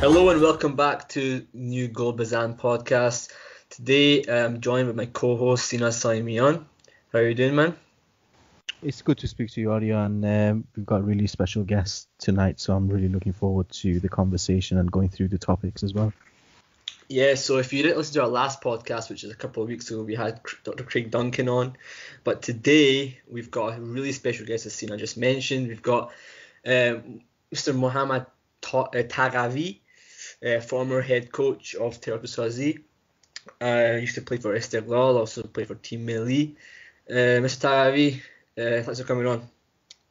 Hello and welcome back to new Goal Bezan podcast. Today I'm joined with my co-host Sina Saemian. How are you doing, man? It's good to speak to you, Arya, and we've got really special guests tonight, so I'm really looking forward to the conversation and going through the topics as well. Yeah, so if you didn't listen to our last podcast, which is a couple of weeks ago, we had Dr. Craig Duncan on, but today we've got a really special guest, as Sina just mentioned. We've got Mr. Mohammad Taghavi, former head coach of Terrakuswazi. Used to play for Istiqlal, also played for Team Milli. Mr. Taghavi, thanks for coming on.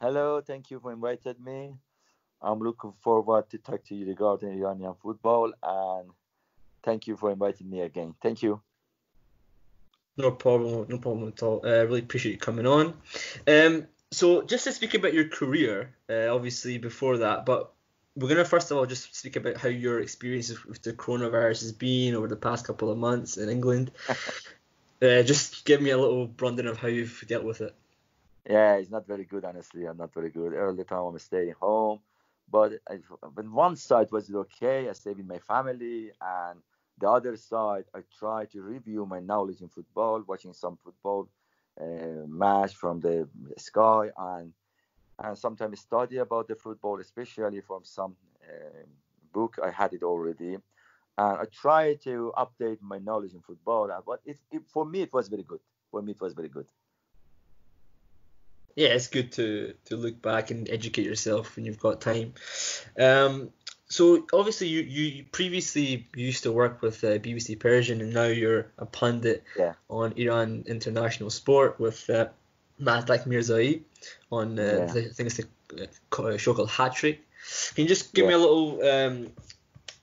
Hello, thank you for inviting me. I'm looking forward to talk to you regarding Iranian football, and thank you for inviting me again. Thank you. No problem at all. I really appreciate you coming on. So just to speak about your career, obviously before that, but we're going to first of all just speak about how your experiences with the coronavirus has been over the past couple of months in England. Just give me a little rundown of how you've dealt with it. Yeah, it's not very good, honestly. I'm not very good. All the time I'm staying home. But on one side was it okay. I stayed with my family. And the other side, I try to review my knowledge in football, watching some football match from the sky. And sometimes study about the football, especially from some book. I had it already. And I try to update my knowledge in football. But for me, it was very good. Yeah, it's good to look back and educate yourself when you've got time. So obviously you previously used to work with BBC Persian, and now you're a pundit on Iran International Sport with Mahtak Mirzai on I think it's a show called Hat Trick. Can you just give me a little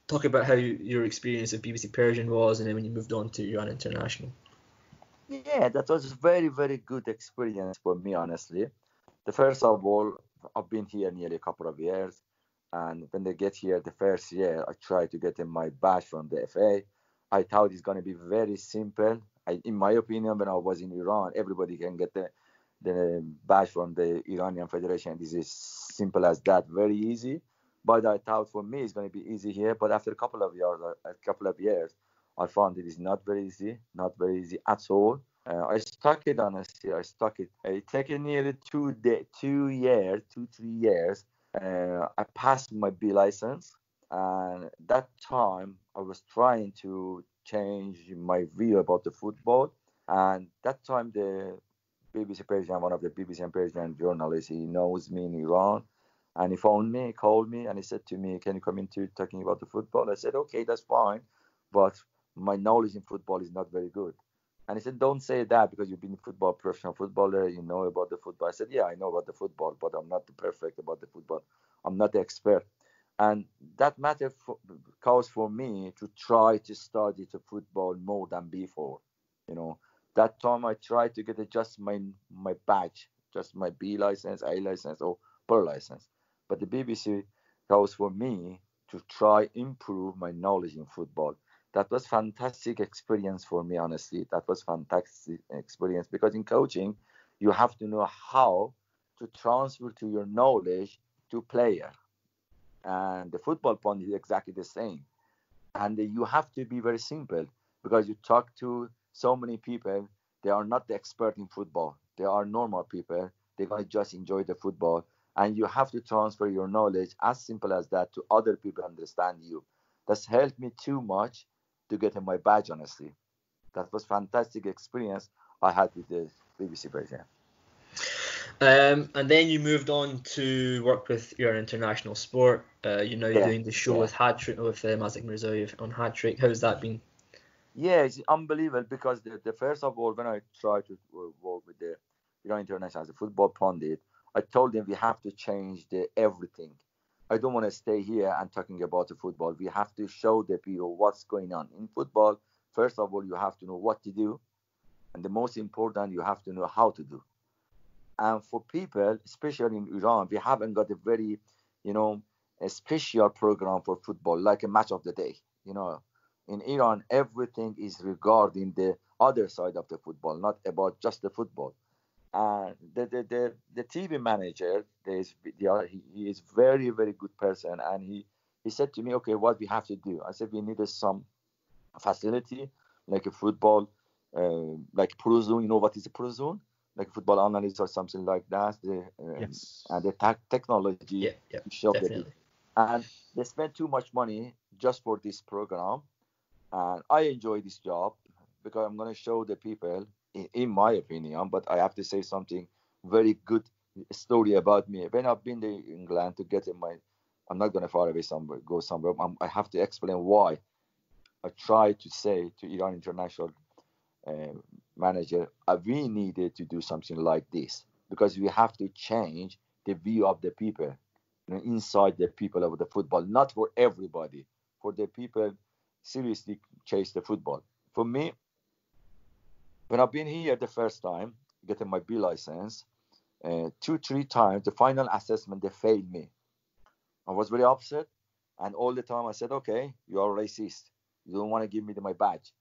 talk about how your experience of BBC Persian was, and then when you moved on to Iran International? Yeah, that was a very, very good experience for me, honestly. The first of all, I've been here nearly a couple of years. And when they get here the first year, I tried to get in my badge from the FA. I thought it's going to be very simple. In my opinion, when I was in Iran, everybody can get the badge from the Iranian Federation. This is simple as that, very easy. But I thought for me it's going to be easy here. But after a couple of years, I found it is not very easy at all. I stuck it, honestly. It took nearly 3 years. I passed my B license, and that time I was trying to change my view about the football. And that time the BBC Persian, one of the BBC Persian journalists, he knows me in Iran, and he phoned me, called me, and he said to me, "Can you come into talking about the football?" I said, "Okay, that's fine, but my knowledge in football is not very good." And he said, "Don't say that because you've been a professional footballer, you know about the football." I said, "Yeah, I know about the football, but I'm not perfect about the football. I'm not the expert." And that matter caused for me to try to study the football more than before. That time I tried to get just my badge, just my B license, A license, or pro license. But the BBC caused for me to try improve my knowledge in football. That was fantastic experience for me, honestly. That was fantastic experience because in coaching, you have to know how to transfer to your knowledge to player. And the football point is exactly the same. And you have to be very simple because you talk to so many people. They are not the expert in football. They are normal people. They're going to just enjoy the football. And you have to transfer your knowledge as simple as that to other people understand you. That's helped me too much to get in my badge, honestly. That was fantastic experience I had with the BBC Persian. And then you moved on to work with your international sport. You're now doing the show with Hat Trick, with Mahtak Mirzai on Hat Trick. How's that been? Yeah, it's unbelievable because the first of all, when I tried to work with the Iran International as a football pundit, I told them we have to change everything. I don't want to stay here and talking about the football. We have to show the people what's going on in football. First of all, you have to know what to do, and the most important, you have to know how to do. And for people, especially in Iran, we haven't got a very, a special program for football, like a match of the day. In Iran, everything is regarding the other side of the football, not about just the football. The TV manager, he is very, very good person, and He said to me, okay, what we have to do? I said, we needed some facility, like a football, like pro zone. You know what is a pro zone? Like a football analyst or something like that. Yes. And the technology Yeah, to show definitely. and they spent too much money just for this program. And I enjoy this job because I'm going to show the people, in my opinion, but I have to say something very good story about me. When I've been to England to get I'm not going to far away somewhere, go somewhere. I have to explain why I try to say to Iran international manager, we needed to do something like this because we have to change the view of the people, inside the people of the football, not for everybody, for the people seriously chase the football. For me, when I've been here the first time, getting my B license, 2-3 times, the final assessment, they failed me. I was very upset. And all the time I said, okay, you are racist. You don't want to give me my badge.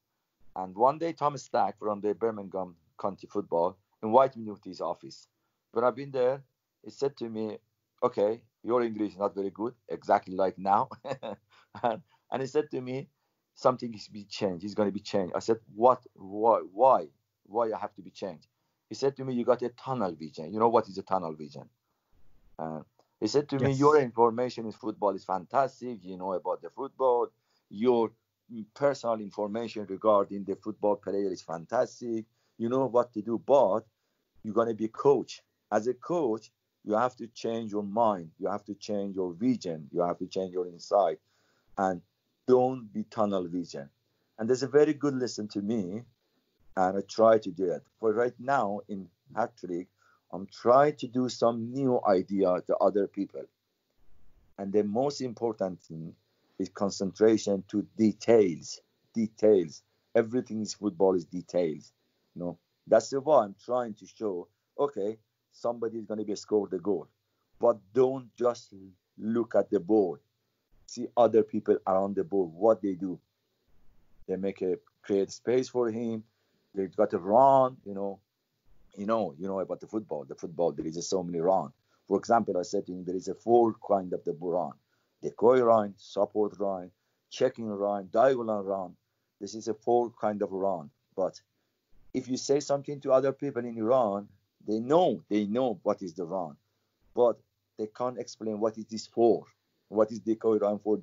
And one day, Thomas Stack from the Birmingham County Football invited me to his office. When I've been there, he said to me, okay, your English is not very good, exactly like now. and he said to me, something is to be changed. It's going to be changed. I said, what? Why? Why I have to be changed? He said to me, you got a tunnel vision. You know what is a tunnel vision? He said to me, your information in football is fantastic. You know about the football. Your personal information regarding the football player is fantastic. You know what to do, but you're going to be a coach. As a coach, you have to change your mind. You have to change your vision. You have to change your insight. And don't be tunnel vision. And there's a very good lesson to me, and I try to do it. For right now in Hat-Trick, I'm trying to do some new idea to other people. And the most important thing is concentration to details. Details. Everything in football is details. That's why I'm trying to show, okay, somebody is going to be scored the goal. But don't just look at the ball. See other people around the ball, what they do. They create space for him. They got to run, you know about the football. The football, there is so many run. For example, I said to him, there is a 4 kind of the run. Decoy run, support run, checking run, diagonal run. This is a 4 kind of run. But if you say something to other people in Iran, they know what is the run. But they can't explain what is this for. What is decoy run for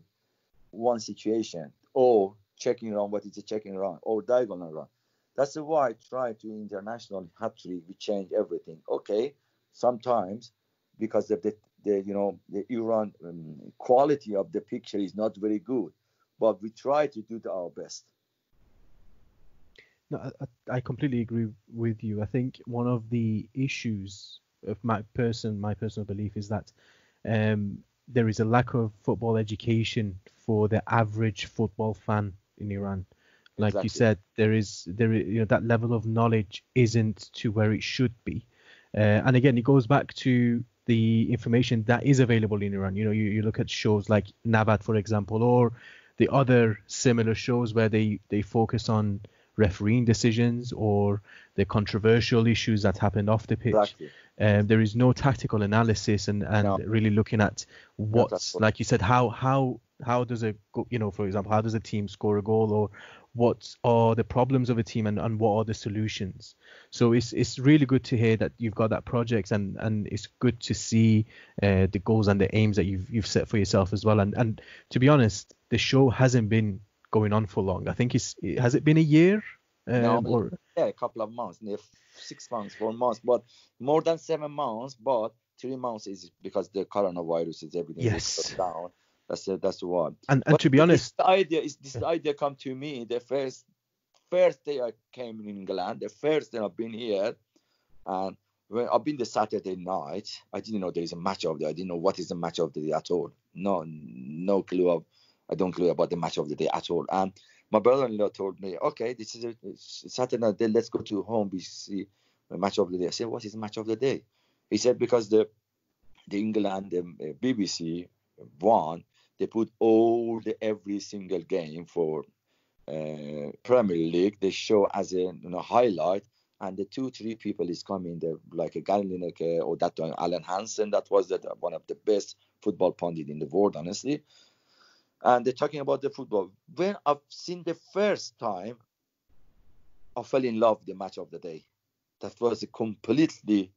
one situation, or checking run, what is a checking run, or diagonal run. That's why I try to international Hat-Trick, we change everything. Okay, sometimes because of the Iran quality of the picture is not very good, but we try to do our best. No, I completely agree with you. I think one of the issues of my personal belief is that there is a lack of football education for the average football fan in Iran. Like you said, there is that level of knowledge isn't to where it should be. And again, it goes back to the information that is available in Iran. You look at shows like Navat, for example, or the other similar shows where they focus on refereeing decisions or the controversial issues that happened off the pitch. Exactly. There is no tactical analysis and really looking at like you said, how does for example, how does a team score a goal, or what are the problems of a team and what are the solutions. So it's really good to hear that you've got that project, and it's good to see the goals and the aims that you've set for yourself as well. And to be honest, the show hasn't been going on for long. I think has it been a year? A couple of months, 6 months, 4 months, but more than 7 months. But 3 months is because the coronavirus is everything is shut down. That's what. And to be honest, this idea come to me the first day I came in England. The first day I've been here, and when I've been the Saturday night, I didn't know there is a match of the day. I didn't know what is the match of the day at all. No clue. I don't clue about the match of the day at all. And my brother-in-law told me, okay, this is a Saturday night, let's go to home, we see the match of the day. I said, what is the match of the day? He said, because the England, the BBC won, they put every single game for Premier League. They show as a highlight, and the 2-3 people is coming there, like a Gary Lineker or that one, Alan Hansen. That was one of the best football pundit in the world, honestly. And they're talking about the football. When I've seen the first time, I fell in love with the match of the day. That was a completely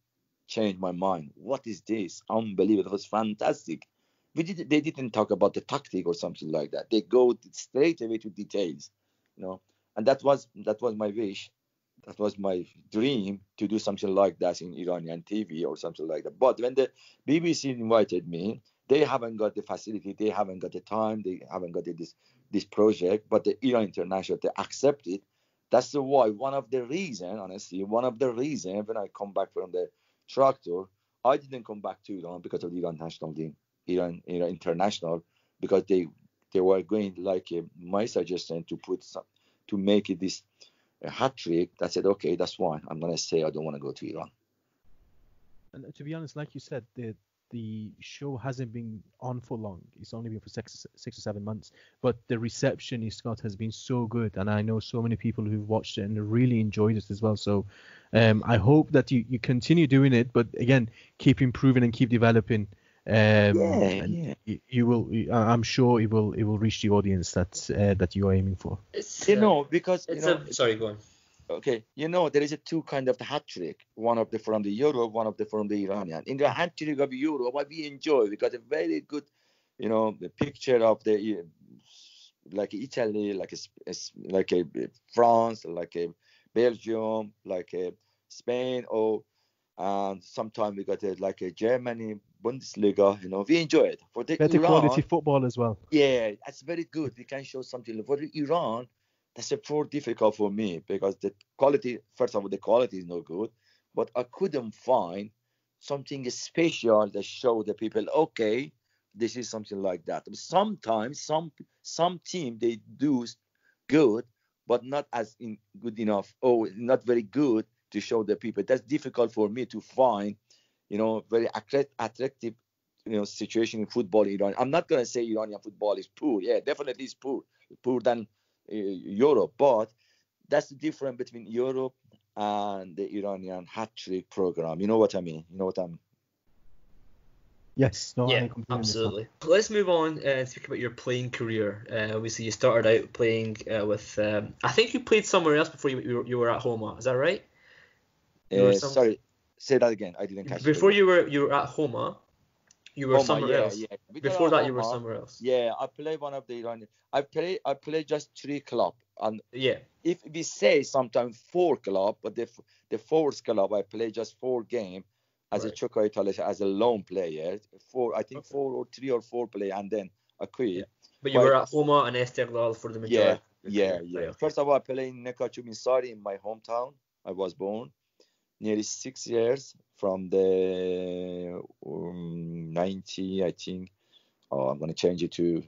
changed my mind. What is this? Unbelievable. It was fantastic. They didn't talk about the tactic or something like that. They go straight away to details, And that was my wish. That was my dream to do something like that in Iranian TV or something like that. But when the BBC invited me, they haven't got the facility, they haven't got the time, they haven't got this project. But the Iran International, they accept it. That's why one of the reason when I come back from the tractor, I didn't come back to Iran because of the Iran national team, Iran International, because they were going like my suggestion to make it this hat trick. I said, okay, that's fine. I'm gonna say I don't want to go to Iran. And to be honest, like you said, the show hasn't been on for long. It's only been for 6 or 7 months. But the reception it's got has been so good, and I know so many people who've watched it and really enjoyed it as well. So I hope that you continue doing it, but again, keep improving and keep developing. You will. I'm sure it will reach the audience that you are aiming for. Sorry, go on. Okay, there is a two kind of the hat trick. One of the from the Europe, one of the from the Iranian. In the hat trick of Europe, what we enjoy, we got a very good, the picture of the like Italy, like a France, like a Belgium, like a Spain, and sometimes we got like a Germany Bundesliga. We enjoy it. For the better Iran, quality football as well. Yeah, that's very good. We can show something. For the Iran, that's more difficult for me because the quality, first of all, the quality is no good, but I couldn't find something special that show the people, okay, this is something like that. Sometimes some team, they do good, but not as good enough, not very good to show the people. That's difficult for me to find, very attractive, situation in football in Iran. I'm not going to say Iranian football is poor. Yeah, definitely it's poor than Europe, but that's the difference between Europe and the Iranian hat trick program. You know what I mean? Yes, no, yeah, absolutely. Let's move on and speak about your playing career. Obviously, you started out playing with. I think you played somewhere else before you were at Homa. Is that right? Sorry, say that again. I didn't catch it. Before you were at Homa, you were somewhere else. Yeah. Before that, you were somewhere else. Yeah, I played one of the Iranian. I play just 3 clubs. And yeah, if we say sometimes 4 clubs, but the fourth club I play just 4 games as a Choco Italia as a lone player. 4 or 3 or 4 play, and then I quit. Yeah. But you were at Homa and Esteghlal for the majority. Yeah. First of all, I played in Nekachum Sari in my hometown. I was born. Nearly 6 years from the 90, I think. I'm going to change it to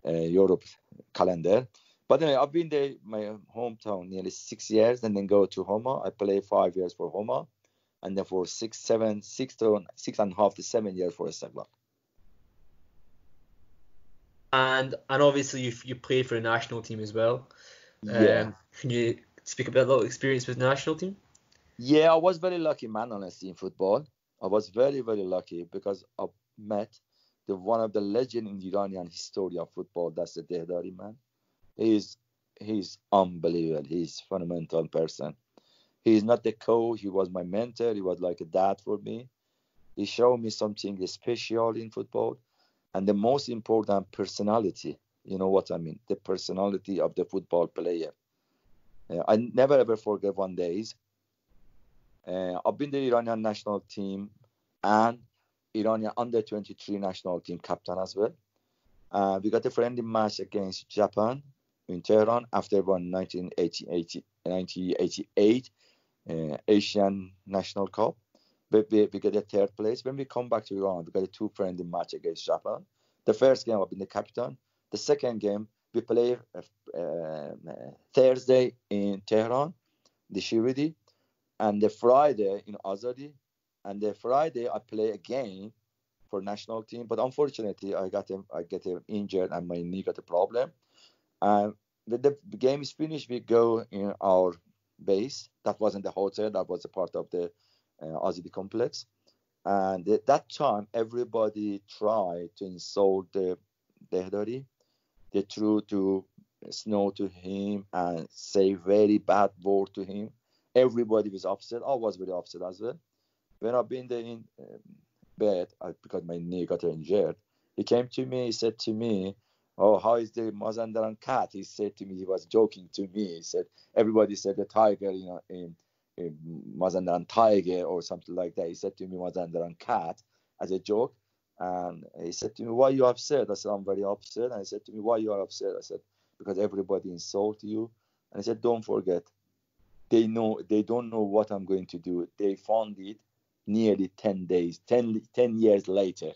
Europe calendar. But anyway, I've been there, my hometown, nearly 6 years, and then go to Homa. I played 5 years for Homa, and then for 6.5 to 7 years for Esteghlal. And obviously you played for the national team as well. Yeah. Can you speak about a little experience with the national team? Yeah, I was very lucky, man, honestly, in football. I was very, very lucky because I met one of the legend in the Iranian history of football. That's the Dehdari man. He's unbelievable. He's a fundamental person. He's not the coach. He was my mentor. He was like a dad for me. He showed me something special in football. And the most important, personality. You know what I mean? The personality of the football player. I never, ever forget one day. I've been the Iranian national team and Iranian under-23 national team captain as well. We got a friendly match against Japan in Tehran after 1988 Asian National Cup. We got a 3rd place. When we come back to Iran, we got a 2 friendly match against Japan. The first game I've been the captain. The second game we play Thursday in Tehran, the Shiridi, and the Friday in Azadi. And the Friday I play again for national team, but unfortunately I get injured and my knee got a problem. And when the game is finished, we go in our base. That wasn't the hotel. That was a part of the Azadi complex. And at that time, everybody tried to insult the Dehdari. They threw to snow to him and say very bad word to him. Everybody was upset. I was very upset as well. When I've been there in bed, because my knee got injured, he came to me. He said to me, "Oh, how is the Mazandaran cat?" He said to me, he was joking to me. He said, everybody said the tiger, in Mazandaran tiger or something like that. He said to me, Mazandaran cat, as a joke. And he said to me, "Why are you upset?" I said, "I'm very upset." And he said to me, "Why you are upset?" I said, "Because everybody insulted you." And he said, "Don't forget, they don't know what I'm going to do. They found it nearly 10 years later."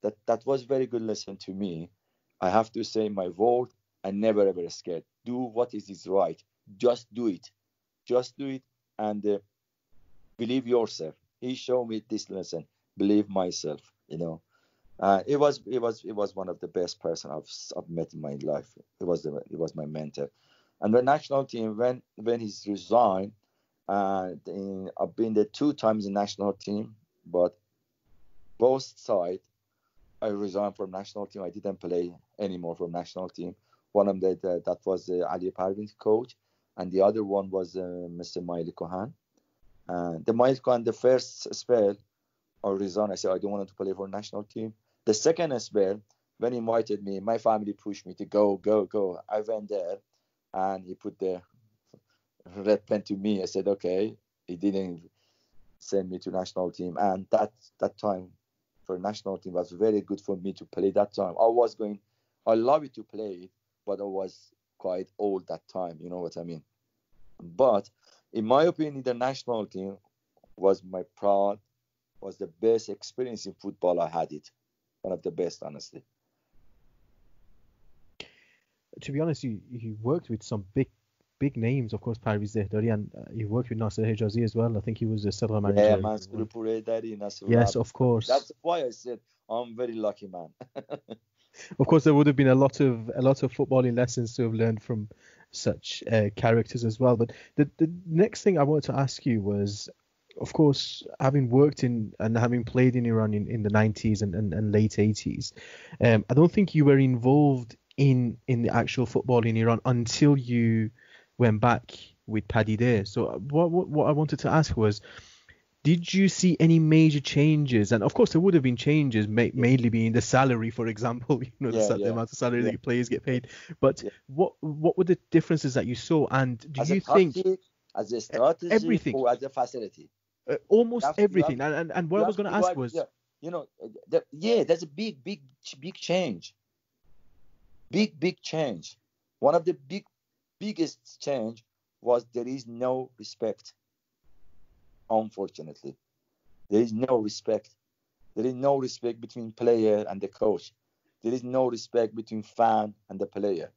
That was very good lesson to me. I have to say my word and never ever scared. Do what is right. Just do it. Just do it and believe yourself. He showed me this lesson. Believe myself. It was one of the best person I've met in my life. It was my mentor. And the national team, when he's resigned, I've been there 2 times in national team, but both sides I resigned from national team. I didn't play anymore from national team. One of them that was Allahverdi coach, and the other one was Mr. Maili Kohan. The Maili Kohan, the first spell, I resigned. I said I don't want to play for national team. The second spell, when he invited me, my family pushed me to go. I went there, and he put the red pen to me. I said okay. He didn't send me to national team, and that time for national team was very good for me to play that time. I love it to play it, but I was quite old that time, you know what I mean. But in my opinion, the national team was the best experience in football I had it. One of the best, honestly. To be honest, you worked with some big names, of course, Parviz Zehdari, and you worked with Nasser Hijazi as well. I think he was a Sarra manager. Yeah, Mansur Puredari, Nasser. Yes, of course. That's why I said I'm very lucky, man. Of course, there would have been a lot of footballing lessons to have learned from such characters as well. But the next thing I wanted to ask you was, of course, having worked in and having played in Iran in the 90s and late 80s, I don't think you were involved in the actual football in Iran until you went back with Paddy there. So what I wanted to ask was, did you see any major changes? And of course, there would have been changes, mainly being the salary, for example, the amount of salary that players get paid. But what were the differences that you saw? And do you think as a strategy everything, or as a facility? Almost everything. And what I was going to ask was, there's a big change. Big change. One of the biggest change was there is no respect. Unfortunately, there is no respect. There is no respect between player and the coach. There is no respect between fan and the player.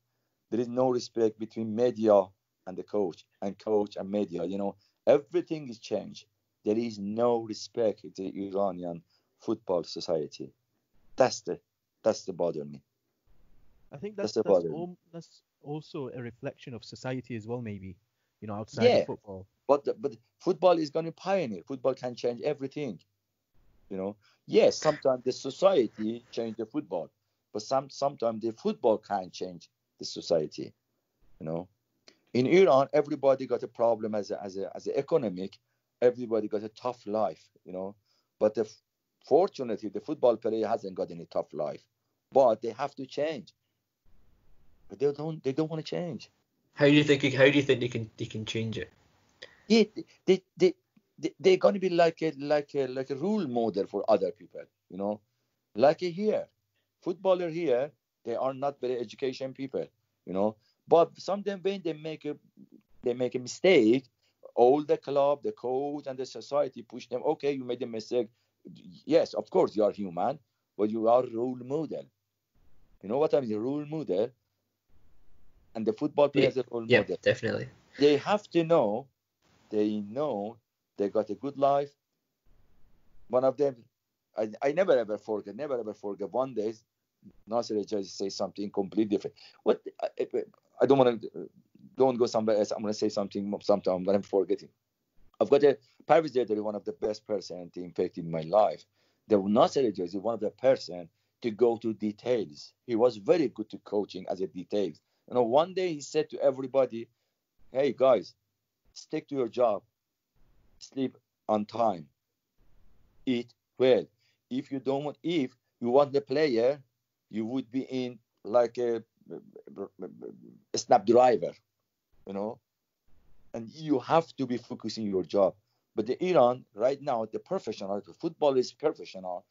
There is no respect between media and the coach and media. Everything is changed. There is no respect in the Iranian football society. That's the bother me. I think that's also a reflection of society as well, maybe, outside of football. But football is going to pioneer. Football can change everything. Yes, sometimes the society change the football, but sometimes the football can change the society. In Iran, everybody got a problem as a economic. Everybody got a tough life. But fortunately, the football player hasn't got any tough life. But they have to change. But they don't want to change. How do you think they can change it? Yeah, they're going to be like a role model for other people, like here, footballer here, they are not very education people, but sometimes when they make a mistake, all the club, the coach, and the society push them. Okay, you made a mistake. Yes, of course you are human, but you are role model. You know what I mean? Role model, and the football players are role model. Yeah, definitely. They have to know. They know they got a good life. One of them, I never ever forget. One day, Nasser Hijazi say something completely different. I don't go somewhere else. I'm going to say something sometime, but I'm forgetting. I've got Parviz Zehdari, one of the best person to impact in my life. The Nasser Hijazi, one of the person to go to details. He was very good to coaching as a details. One day he said to everybody, "Hey guys, stick to your job, sleep on time, eat well. If you want the player, you would be in like a snap driver, and you have to be focusing your job." But the Iran right now, the football is professional,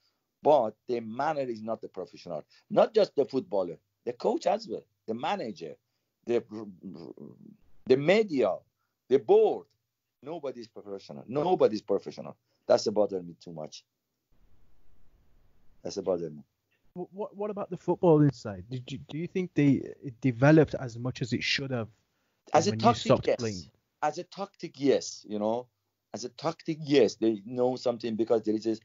but the manager is not the professional. Not just the footballer, the coach as well, the manager, the media, the board. Nobody's professional. Nobody's professional. That's bothering me too much. That's bothering me. What about the football inside? Do you think it developed as much as it should have? As a tactic, yes. Playing? As a tactic, yes. As a tactic, yes. They know something because there is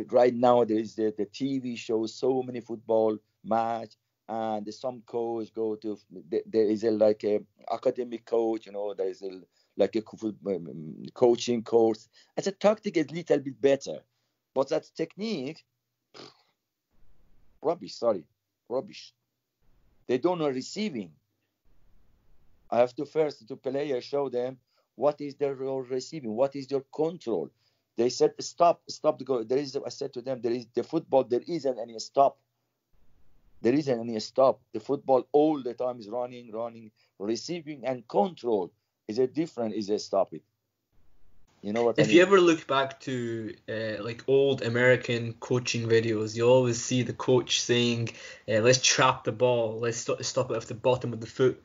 right now there is the TV shows so many football match, and some coach go to there is like a academic coach. There is like a coaching course. As a tactic, it's a little bit better, but as technique, rubbish. They don't know receiving. I have to first to players show them what is their receiving, what is your control. They said stop the goal. I said to them, there is the football. There isn't any stop. There isn't any stop. The football all the time is running, receiving and control is a different. Is a stop it. You know what I mean? If you ever look back to like old American coaching videos, you always see the coach saying, "Let's trap the ball. Let's stop it off the bottom of the foot."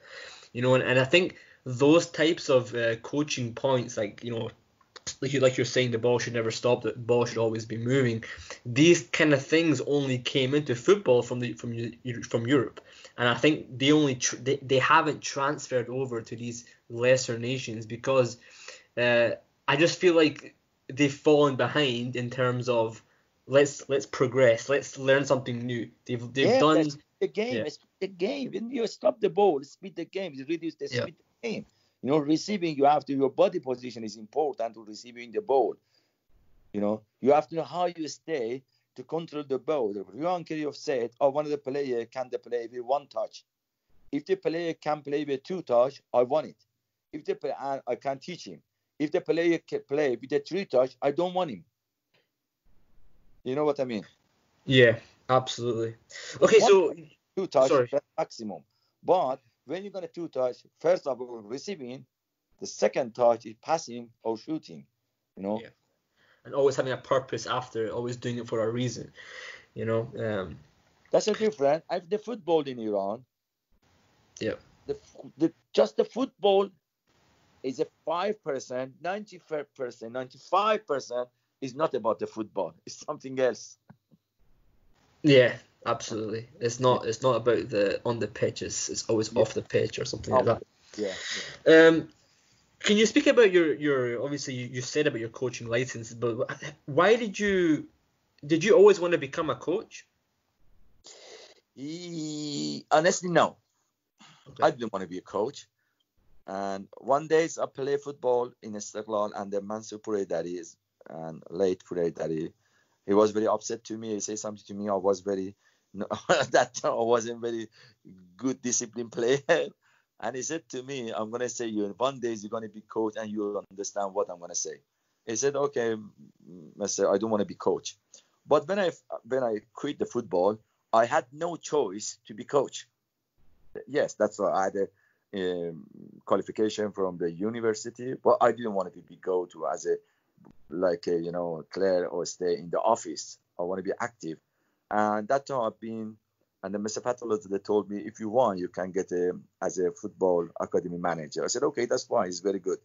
And I think those types of coaching points, like you're saying, the ball should never stop. The ball should always be moving. These kind of things only came into football from Europe, and I think they haven't transferred over to these lesser nations because I just feel like they've fallen behind in terms of let's progress, let's learn something new. They've done the game. Yeah. It's the game. When you stop the ball, speed the game. You reduce the speed of the game. Receiving, your body position is important to receiving the ball. You have to know how you stay to control the ball. Johan Cruyff said, one of the players can play with one touch. If the player can play with two touch, I want it. If the player, I can teach him. If the player can play with a three touch, I don't want him. You know what I mean? Yeah, absolutely. Okay, so two touch, sorry. maximum. But when you're gonna two touch, first of all receiving, the second touch is passing or shooting. Yeah. And always having a purpose after, always doing it for a reason. That's a different. The football in Iran. Yeah. Just the football is a 5%, 95%, 95% is not about the football. It's something else. Yeah, absolutely. It's not about the on the pitch. It's always off the pitch or something like that. Yeah. Can you speak about your obviously you said about your coaching license, but why did you always want to become a coach? Honestly, no. Okay. I didn't want to be a coach. And one day I play football in Istiklal, and the Mansur Pureydari and late Pureydari, he was very upset to me. He said something to me. I was that time I wasn't very good disciplined player. And he said to me, I'm going to say you, one day you're going to be coach and you'll understand what I'm going to say. He said, okay, I don't want to be coach. But when I quit the football, I had no choice to be coach. Yes, that's why I had a qualification from the university, but I didn't want to go to as a clerk or stay in the office. I want to be active. And that time I've been, and the Mr. Patologist, they told me, if you want, you can get as a football academy manager. I said, okay, that's fine. It's very good.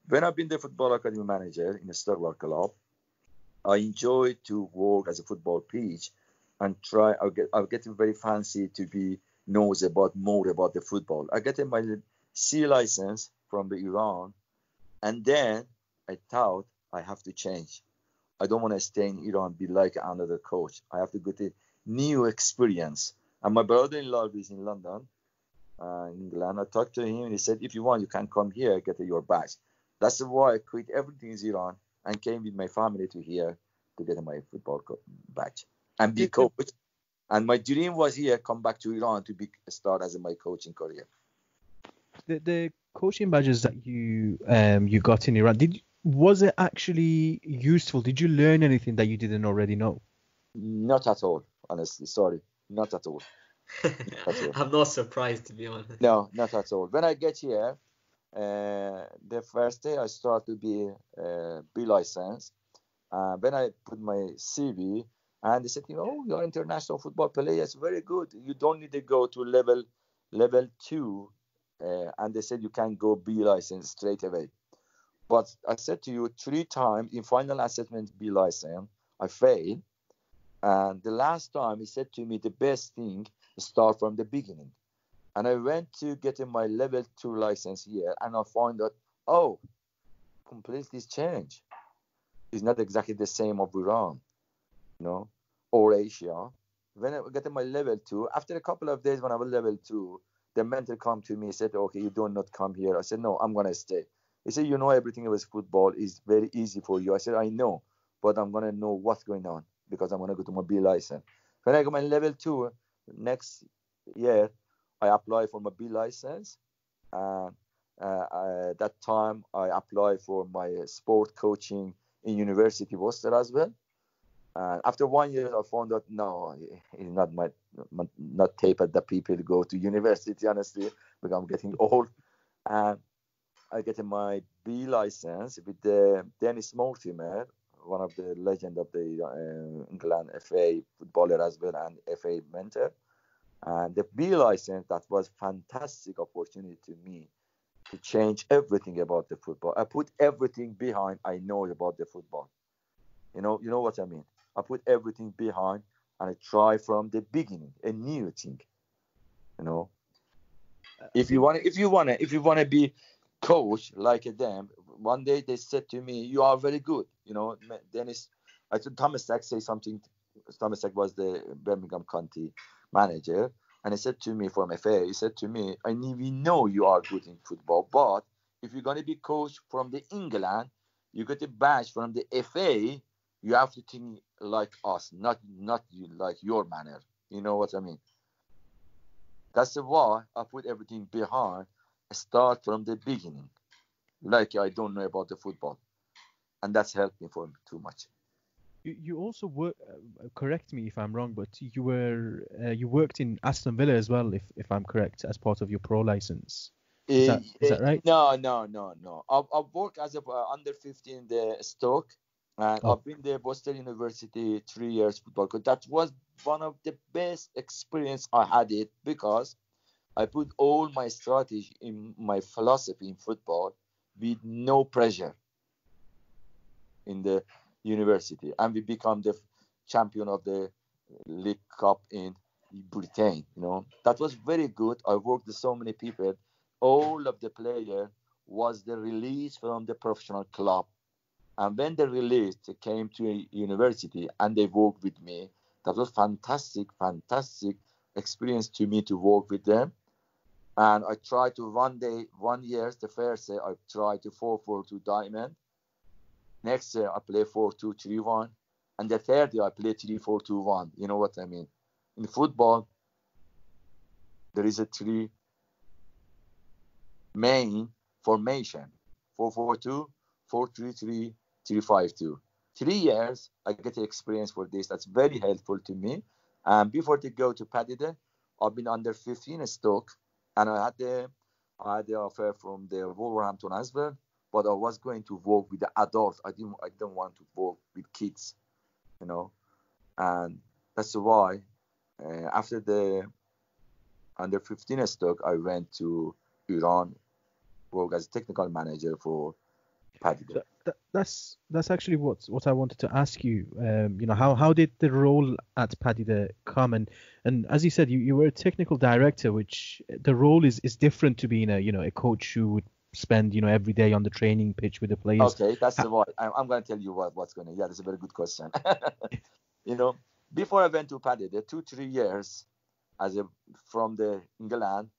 When I've been the football academy manager in a Sturwell club, I enjoy to work as a football pitch and I'll get very fancy to be knows more about the football. I get my C license from the Iran, and then I thought I have to change. I don't want to stay in Iran, be like another coach. I have to get a new experience. And my brother-in-law is in London, in England. I talked to him and he said, if you want, you can come here, get your badge. That's why I quit everything in Iran and came with my family to here to get my football badge and be coach. And my dream was here, come back to Iran to start as my coaching career. The coaching badges that you got in Iran, was it actually useful? Did you learn anything that you didn't already know? Not at all, honestly. Sorry, not at all. I'm not surprised, to be honest. No, not at all. When I get here, the first day I start to be B license. When I put my CV, and they said, oh, you're an international football player. It's very good. You don't need to go to level 2. And they said you can go B license straight away. But I said to you 3 times in final assessment B license, I failed. And the last time he said to me, the best thing is start from the beginning. And I went to get my level 2 license here, and I found out, completely changed. It's not exactly the same of Iran, or Asia. When I get my level 2, after a couple of days when I was level 2, the mentor come to me and said, okay, you do not come here. I said, no, I'm going to stay. He said, everything about football is very easy for you. I said, I know, but I'm going to know what's going on because I'm going to go to my B license. When I got my level 2, next year, I apply for my B license. That time, I applied for my sport coaching in University of Worcester as well. After 1 year, I found out, no, it's not tape at the people go to university, honestly, because I'm getting old. And I get my B license with the Dennis Mortimer, one of the legend of the England FA footballer as well, and FA mentor. And the B license, that was fantastic opportunity to me to change everything about the football. I put everything behind I know about the football. You know what I mean? I put everything behind and I try from the beginning, a new thing. If you want to be coach like them, one day they said to me, you are very good. Dennis, I think Thomas Sack say something. Thomas Sack was the Birmingham County manager, and he said to me from FA, he said to me, we know you are good in football, but if you're going to be coach from the England, you get a badge from the FA, you have to think like us, not like your manner. You know what I mean? That's why I put everything behind, start from the beginning, like I don't know about the football, and that's helped me for too much. You also work. Correct me if I'm wrong, but you worked in Aston Villa as well, if I'm correct, as part of your pro license. Is that right? No. I've worked as a under 15 in the Stoke, and I've been there Boston University 3 years football. That was one of the best experience I had it, because I put all my strategy in my philosophy in football with no pressure in the university, and we become the champion of the League Cup in Britain. That was very good. I worked with so many people. All of the player was the release from the professional club, and when they released, they came to a university and they worked with me. That was fantastic experience to me to work with them. And I tried to 1 year, the first year I tried to 4-4-2 diamond. Next year I play 4-2-3-1, and the third year I play 3-4-2-1. You know what I mean? In football, there is a 3 main formation: 4-4-2, 4-3-3, 3-5-2. 3 years I get the experience for this. That's very helpful to me. And before they go to Paddington, I've been under 15 Stoke, and I had the offer from the Wolverhampton as well. But I was going to work with the adults. I don't want to work with kids, and that's why after the under 15 Stoke, I went to Iran, work as a technical manager for Paddington. That's actually what I wanted to ask you. How did the role at Paddington come? And as you said, you were a technical director, which the role is different to being a coach who would spend every day on the training pitch with the players. Okay, that's what I'm going to tell you what's going to. Yeah, that's a very good question. Before I went to Paddington, 2-3 years from the England,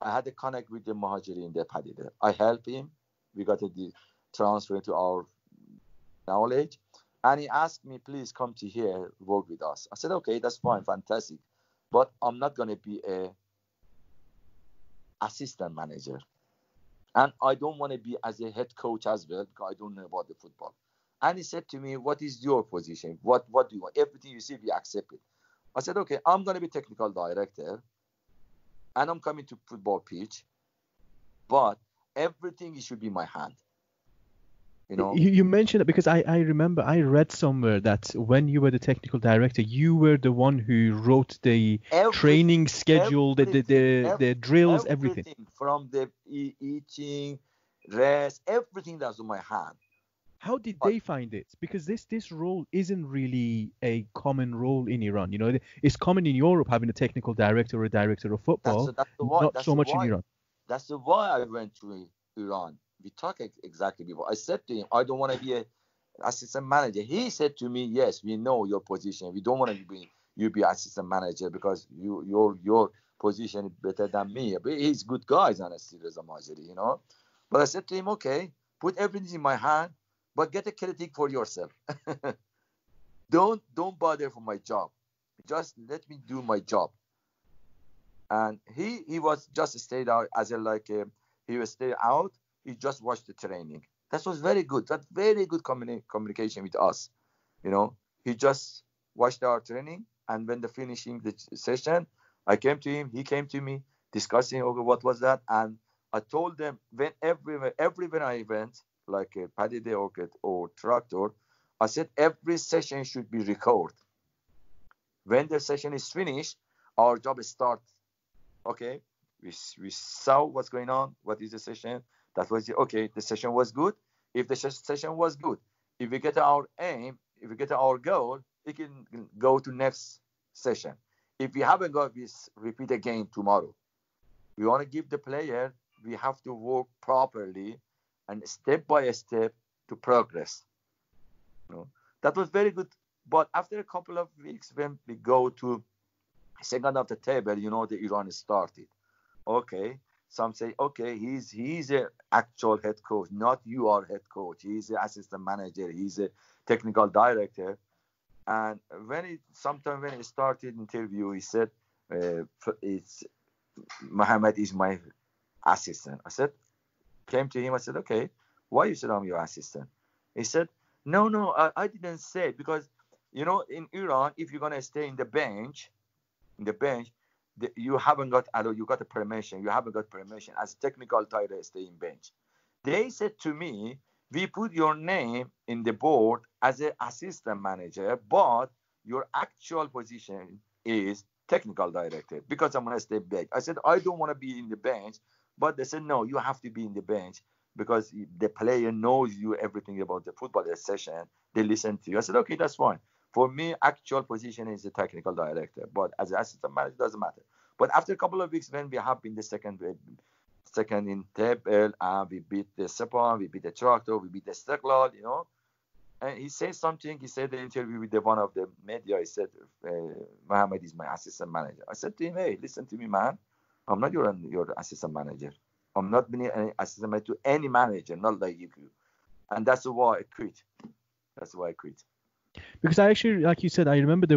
I had a connect with the Mahajiri in the Paddington. I helped him. We got the transfer to our knowledge, and he asked me, please come to here, work with us. I said, okay, that's fine, fantastic. but I'm not going to be a assistant manager. And I don't want to be as a head coach as well, because I don't know about the football. And he said to me, what is your position? What do you want? Everything you see, we accept it. I said, okay, I'm going to be technical director, and I'm coming to football pitch, but everything should be my hand. You know? You mentioned it because I remember I read somewhere that when you were the technical director, you were the one who wrote the training schedule, the drills, everything. From the eating, rest, everything that's on my hand. How did they find it? Because this role isn't really a common role in Iran. You know, it's common in Europe having a technical director or a director of football, not so much in Iran. That's why I went to Iran. We talked exactly before. I said to him, I don't want to be an assistant manager. He said to me, yes, we know your position. We don't want to be assistant manager because your position is better than me. But he's good guys, honestly, Reza Majeri, you know. But I said to him, okay, put everything in my hand, but get a critic for yourself. Don't bother for my job. Just let me do my job. And he was just stayed out as he was stayed out. He just watched the training. That was very good. That's very good communication with us. You know, he just watched our training, and when the finishing the session, I came to him. He came to me, discussing over what was that, and I told them everywhere I went, like a paddy day or tractor, I said every session should be recorded. When the session is finished, our job starts. Okay, we saw what's going on. What is the session? That was okay. The session was good. If the session was good, if we get our aim, if we get our goal, we can go to next session. If we haven't got, we repeat again tomorrow. We want to give the player. We have to work properly and step by step to progress. You know, that was very good. But after a couple of weeks, when we go to second of the table, you know, the Iran started. Okay. Some say, okay, he's an actual head coach, not you are head coach. He's an assistant manager. He's a technical director. And when he started interview, he said, "It's Mohammad is my assistant." Came to him. I said, okay, why you said I'm your assistant? He said, no, I didn't say it because, you know, in Iran, if you're gonna stay in the bench, you haven't got you got a permission. You haven't got permission as technical director stay in bench. They said to me, we put your name in the board as an assistant manager, but your actual position is technical director because I'm going to stay bench. I said, I don't want to be in the bench, but they said, no, you have to be in the bench because the player knows you everything about the football session. They listen to you. I said, okay, that's fine. For me, actual position is the technical director, but as an assistant manager, it doesn't matter. But after a couple of weeks, when we have been the second in table, we beat the Sepan, we beat the Tractor, we beat the Istiklal, you know. And he said something. He said in the interview with one of the media, he said, Mohammad is my assistant manager. I said to him, hey, listen to me, man. I'm not your assistant manager. I'm not being an assistant manager to any manager, not like you. And that's why I quit. Because I actually, like you said, I remember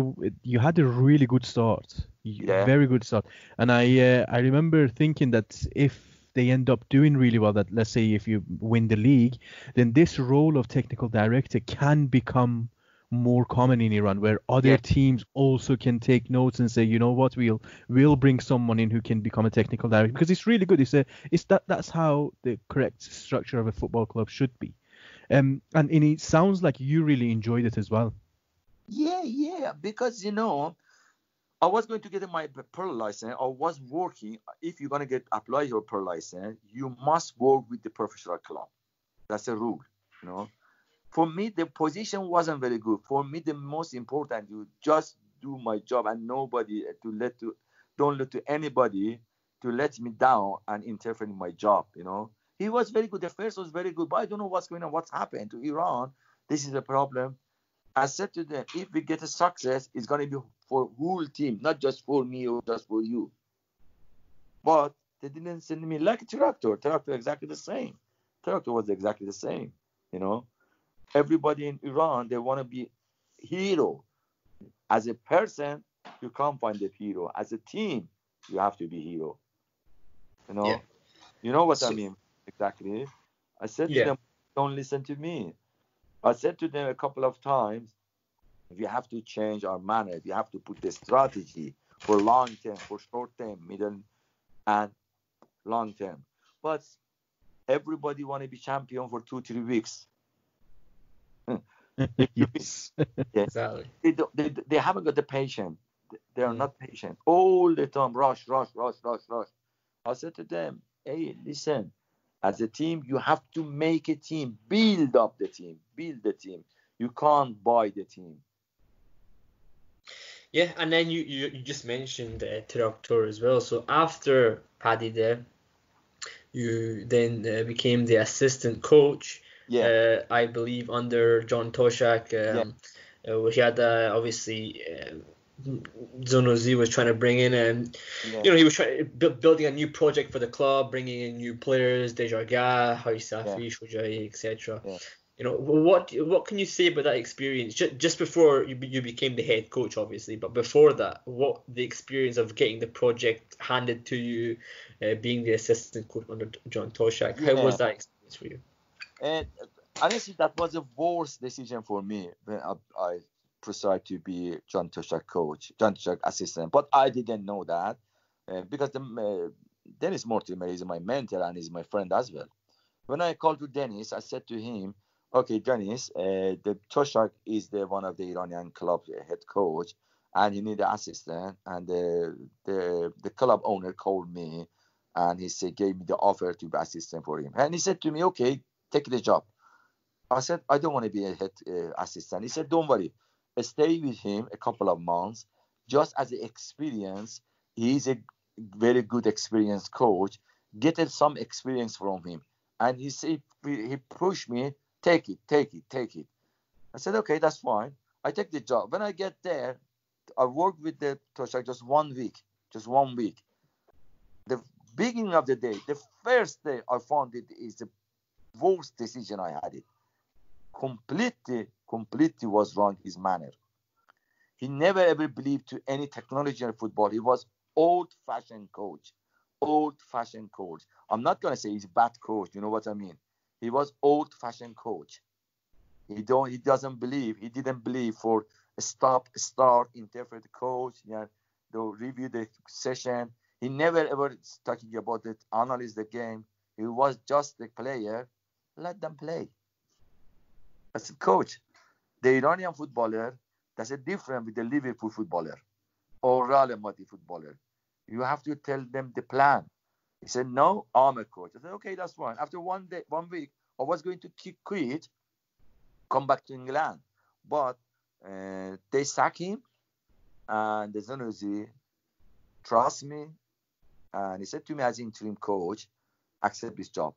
you had a really good start, very good start, and I remember thinking that if they end up doing really well, that let's say if you win the league, then this role of technical director can become more common in Iran, where other teams also can take notes and say, you know what, we'll bring someone in who can become a technical director, because it's really good. That's how the correct structure of a football club should be. And it sounds like you really enjoyed it as well. Yeah, because, you know, I was going to get my Pearl license. I was working. If you're going to apply your Pearl license, you must work with the professional club. That's a rule, you know. For me, the position wasn't very good. For me, the most important, you just do my job and nobody don't let to anybody to let me down and interfere in my job, you know. He was very good. The first was very good, but I don't know what's going on. What's happened to Iran? This is a problem. I said to them, if we get a success, it's going to be for whole team, not just for me or just for you. But they didn't send me like Tractor. Tractor exactly the same. Tractor was exactly the same, you know. Everybody in Iran, they want to be hero. As a person, you can't find a hero. As a team, you have to be hero. You know, you know what I mean exactly. I said to them, don't listen to me. I said to them a couple of times, we have to change our manner. We have to put the strategy for long term, for short term, middle, and long term. But everybody want to be champion for 2-3 weeks. Yes. Exactly. They haven't got the patience. They are not patient. All the time, rush. I said to them, hey, listen, as a team, you have to make a team, build up the team, build the team. You can't buy the team. Yeah, and then you just mentioned Tiraktor as well. So after Paddy there, you then became the assistant coach. I believe under John Toshak. He had obviously Zonozi was trying to bring in, and you know, he was trying building a new project for the club, bringing in new players, Dejarga, Haisafi, Shojai, etc. You know, what can you say about that experience? Just before you became the head coach, obviously, but before that, what the experience of getting the project handed to you, being the assistant coach under John Toshak, how was that experience for you? And honestly, that was the worst decision for me when I decided to be John Toshak coach, John Toshak assistant. But I didn't know that because Dennis Mortimer is my mentor and is my friend as well. When I called to Dennis, I said to him, okay, Dennis, the Toshak is one of the Iranian club head coach, and he need an assistant. And the club owner called me, and he gave me the offer to be assistant for him. And he said to me, okay, take the job. I said, I don't want to be a head assistant. He said, don't worry, stay with him a couple of months, just as an experience. He's a very good experienced coach. Get some experience from him. And he said, he pushed me, take it. I said, okay, that's fine. I take the job. When I get there, I worked with the Toshak just 1 week. The beginning of the day, the first day I found it is the worst decision I had it. Completely was wrong, his manner. He never ever believed to any technology in football. He was old-fashioned coach. I'm not going to say he's a bad coach. You know what I mean? He was old-fashioned coach. He didn't believe for a start, interpret the coach, they'll review the session. He never ever talking about it, analyze the game. He was just the player. Let them play. I said, coach, the Iranian footballer, that's a different with the Liverpool footballer or Real Madrid footballer. You have to tell them the plan. He said, no, I'm a coach. I said, okay, that's fine. After 1 week, I was going to quit, come back to England. But they sack him, and the Zanuzi trust me. And he said to me as interim coach, accept this job.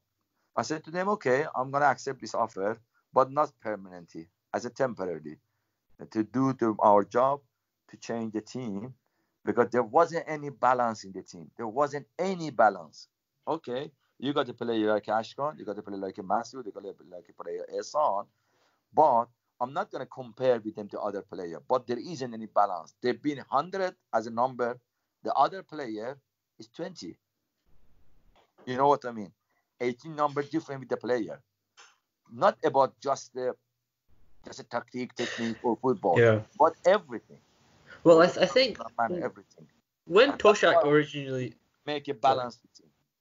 I said to them, okay, I'm going to accept this offer, but not permanently, as a temporarily, to do our job, to change the team, because there wasn't any balance in the team. There wasn't any balance. Okay, you got to play like Ashkan, you got to play like a Masoud, you got to play like a player Ehsan, but I'm not going to compare with them to other players, but there isn't any balance. They've been 100 as a number. The other player is 20. You know what I mean? 18 number different with the player. Not about just a technique for football, but everything. Well, I think everything. When Toshak originally make a balance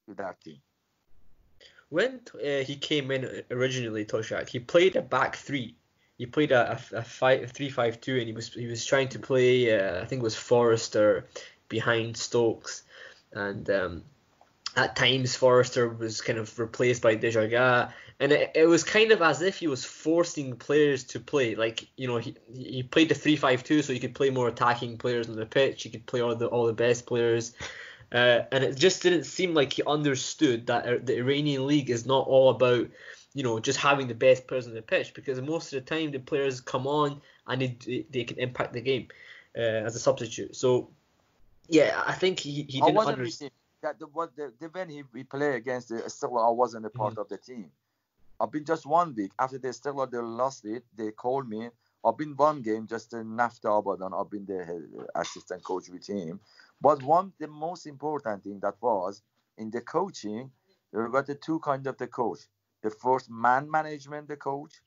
with that team. When he came in originally, Toshak, he played a back three. He played a 3-5-2, and he was trying to play. I think it was Forrester behind Stokes, and at times Forrester was kind of replaced by Dejarga, and it was kind of as if he was forcing players to play. Like, you know, he played the 3-5-2 so he could play more attacking players on the pitch. He could play all the best players, and it just didn't seem like he understood that the Iranian league is not all about, you know, just having the best players on the pitch, because most of the time the players come on and they can impact the game as a substitute. So yeah, I think he didn't understand. When he played against the Stella, I wasn't a part of the team. I've been just 1 week after the Stella, they lost it. They called me. I've been one game, just in Nafta Abadan, I've been the assistant coach with him. But the most important thing that was, in the coaching, you got the two kind of the coach. The first man management, the coach,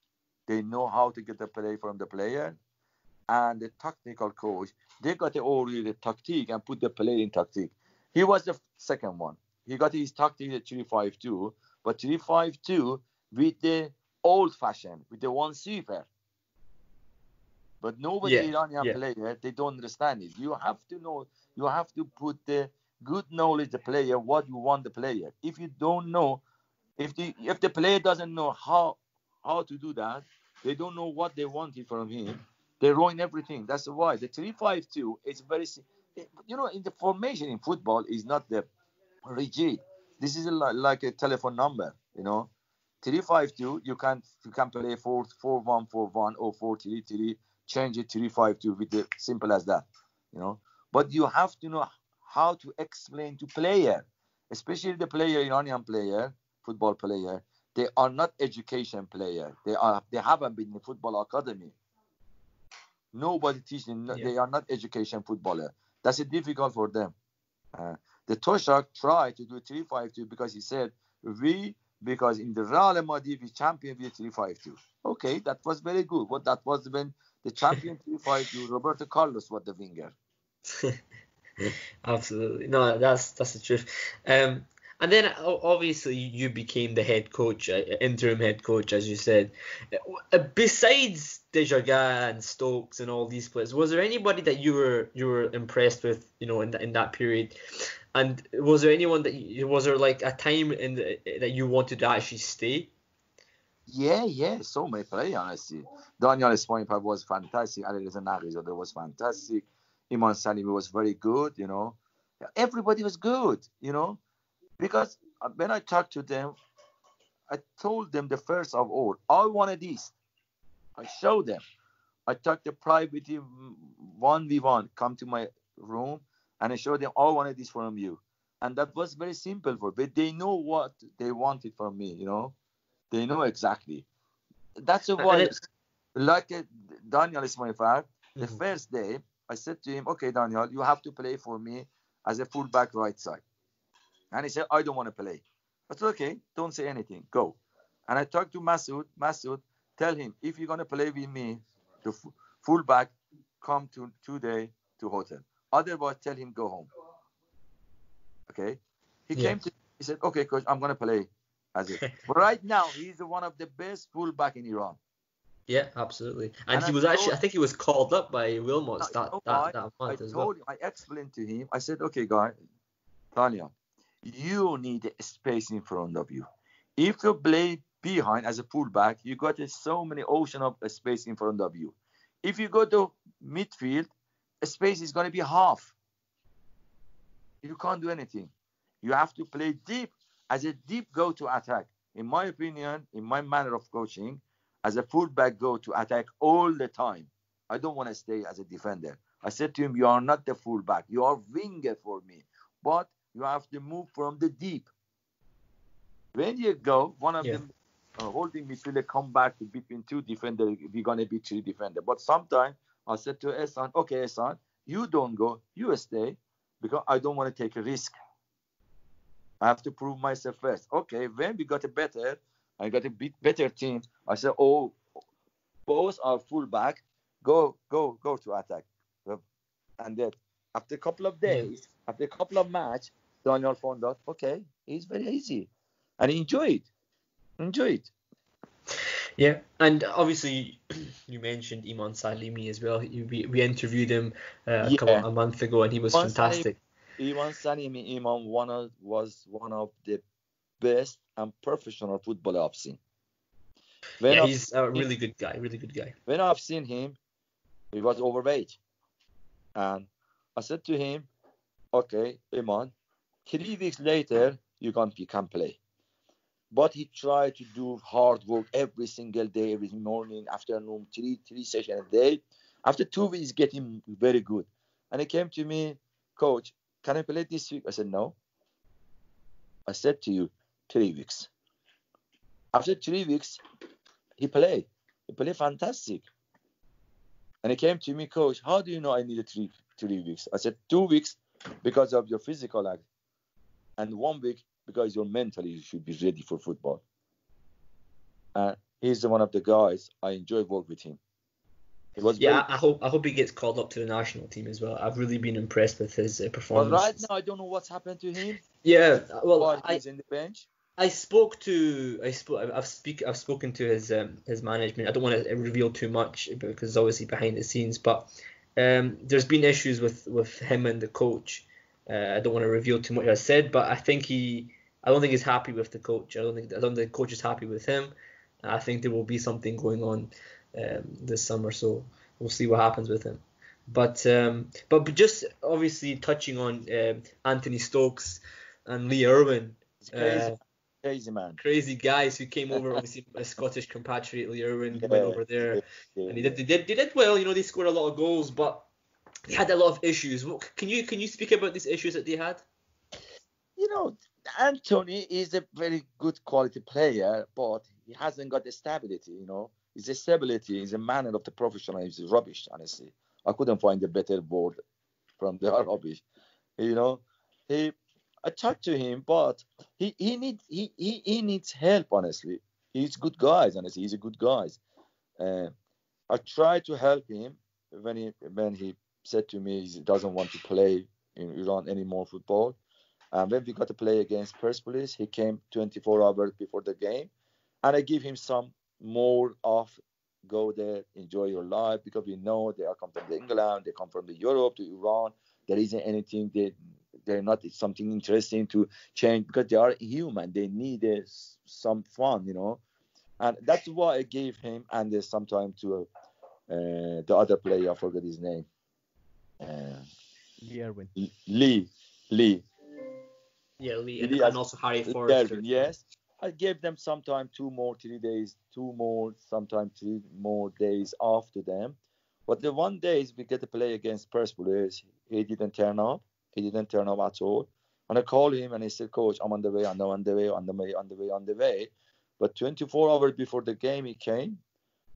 they know how to get the play from the player. And the technical coach, they got already the tactic and put the player in tactic. He was the second one. He got his tactic at 3-5-2, but 3-5-2 with the old fashioned, with the one sweeper. But nobody Iranian player, they don't understand it. You have to know, you have to put the good knowledge the player, what you want the player. If you don't know, if the player doesn't know how to do that, they don't know what they wanted from him, they ruin everything. That's why the 3-5-2 is very, in the formation in football is not the rigid. This is like a telephone number, 3-5-2, you can play 4-1-4-1 or 4-3-3, change it 3-5-2 with the simple as that, But you have to know how to explain to player, especially the player, Iranian player, football player. They are not education player. They haven't been in the football academy. Nobody teaching. They are not education footballer. That's difficult for them. The Toshak tried to do 3-5-2 because he said because in the Real Madrid we champion with 3-5-2. Okay, that was very good. But that was when the champion 3-5-2, Roberto Carlos was the winger. Absolutely, no, that's the truth. And then obviously you became the head coach, interim head coach, as you said. Besides Dejaga and Stokes and all these players, was there anybody that you were impressed with, in that period? And was there anyone was there like a time that you wanted to actually stay? Yeah, so many players, honestly. Daniel Ismailov was fantastic. Arya was fantastic. Iman Salimi was very good, Everybody was good, Because when I talked to them, I told them the first of all, I wanted this. I showed them. I talked to privately 1v1, come to my room, and I showed them, I wanted this from you. And that was very simple for them. But they know what they wanted from me, They know exactly. That's why, like Daniel Ismailov, the first day, I said to him, okay, Daniel, you have to play for me as a fullback right side. And he said, I don't want to play. I said, okay, don't say anything. Go. And I talked to Masoud. Masoud, tell him, if you're going to play with me, the fullback, come today to hotel. Otherwise, tell him go home. Okay? He came to me. He said, okay, coach, I'm going to play as it. But right now, he's one of the best fullback in Iran. Yeah, absolutely. And he was I think he was called up by Wilmots that month as well. I explained to him, I said, okay, guy, Tanya, you need a space in front of you. If you play behind as a fullback, you got so many ocean of space in front of you. If you go to midfield, a space is going to be half. You can't do anything. You have to play deep as a deep go to attack. In my opinion, in my manner of coaching, as a fullback go to attack all the time. I don't want to stay as a defender. I said to him, you are not the fullback. You are winger for me. But you have to move from the deep. When you go, one of them holding midfielder come back to between two defenders, we're going to be three defenders. But sometimes I said to Ehsan, okay, Ehsan, you don't go, you stay, because I don't want to take a risk. I have to prove myself first. Okay, when we got I got a bit better team, I said, oh, both are fullback, go to attack. And then after a couple of days, after a couple of matches, Daniel found out, okay, it's very easy. And he enjoyed it. Yeah, and obviously you mentioned Iman Salimi as well. We interviewed him a month ago, and he was fantastic. Iman Salimi was one of the best and professional footballer I've seen. He's a really good guy. When I've seen him, he was overweight. And I said to him, okay, Iman, 3 weeks later, you can play. But he tried to do hard work every single day, every morning, afternoon, three sessions a day. After 2 weeks, getting very good. And he came to me, coach, can I play this week? I said, no. I said to you, 3 weeks. After 3 weeks, he played. He played fantastic. And he came to me, coach, how do you know I needed three weeks? I said 2 weeks because of your physical act, and 1 week because you're mentally you should be ready for football. And he's one of the guys I enjoy work with him. He was I hope he gets called up to the national team as well. I've really been impressed with his performance. But right now I don't know what's happened to him. Yeah, well, he's in the bench. I've spoken to his management. I don't want to reveal too much because it's obviously behind the scenes, but there's been issues with him and the coach. I don't want to reveal too much I said, but I don't think he's happy with the coach. I don't think the coach is happy with him. I think there will be something going on this summer, so we'll see what happens with him. But just obviously touching on Anthony Stokes and Lee Irwin. Crazy man. Crazy guys who came over, obviously a Scottish compatriot, Lee Irwin, went over there, and they did well. They scored a lot of goals, but they had a lot of issues. Can you speak about these issues that they had? Anthony is a very good quality player, but he hasn't got the stability. His stability is a manner of the professional. He's rubbish, honestly. I couldn't find a better word from the rubbish. I talked to him, but he needs help, honestly. He's good guys, honestly. He's a good guy. I tried to help him when he said to me he doesn't want to play in Iran anymore football. And when we got to play against Persepolis, he came 24 hours before the game, and I give him some more off. Go there, enjoy your life, because we know they are come from England, they come from Europe to Iran. There isn't anything they're not something interesting to change, because they are human. They need some fun, and that's why I gave him and some time to the other player. I forgot his name. Lee Irwin. Lee. Yeah, Lee and also Harry Forrester. Irwin, yes. I gave them sometime 2 more, 3 days, 2 more, sometimes 3 more days after them. But the one day we get to play against Persepolis, he didn't turn up. He didn't turn up at all. And I called him and he said, Coach, I'm on the way. But 24 hours before the game, he came.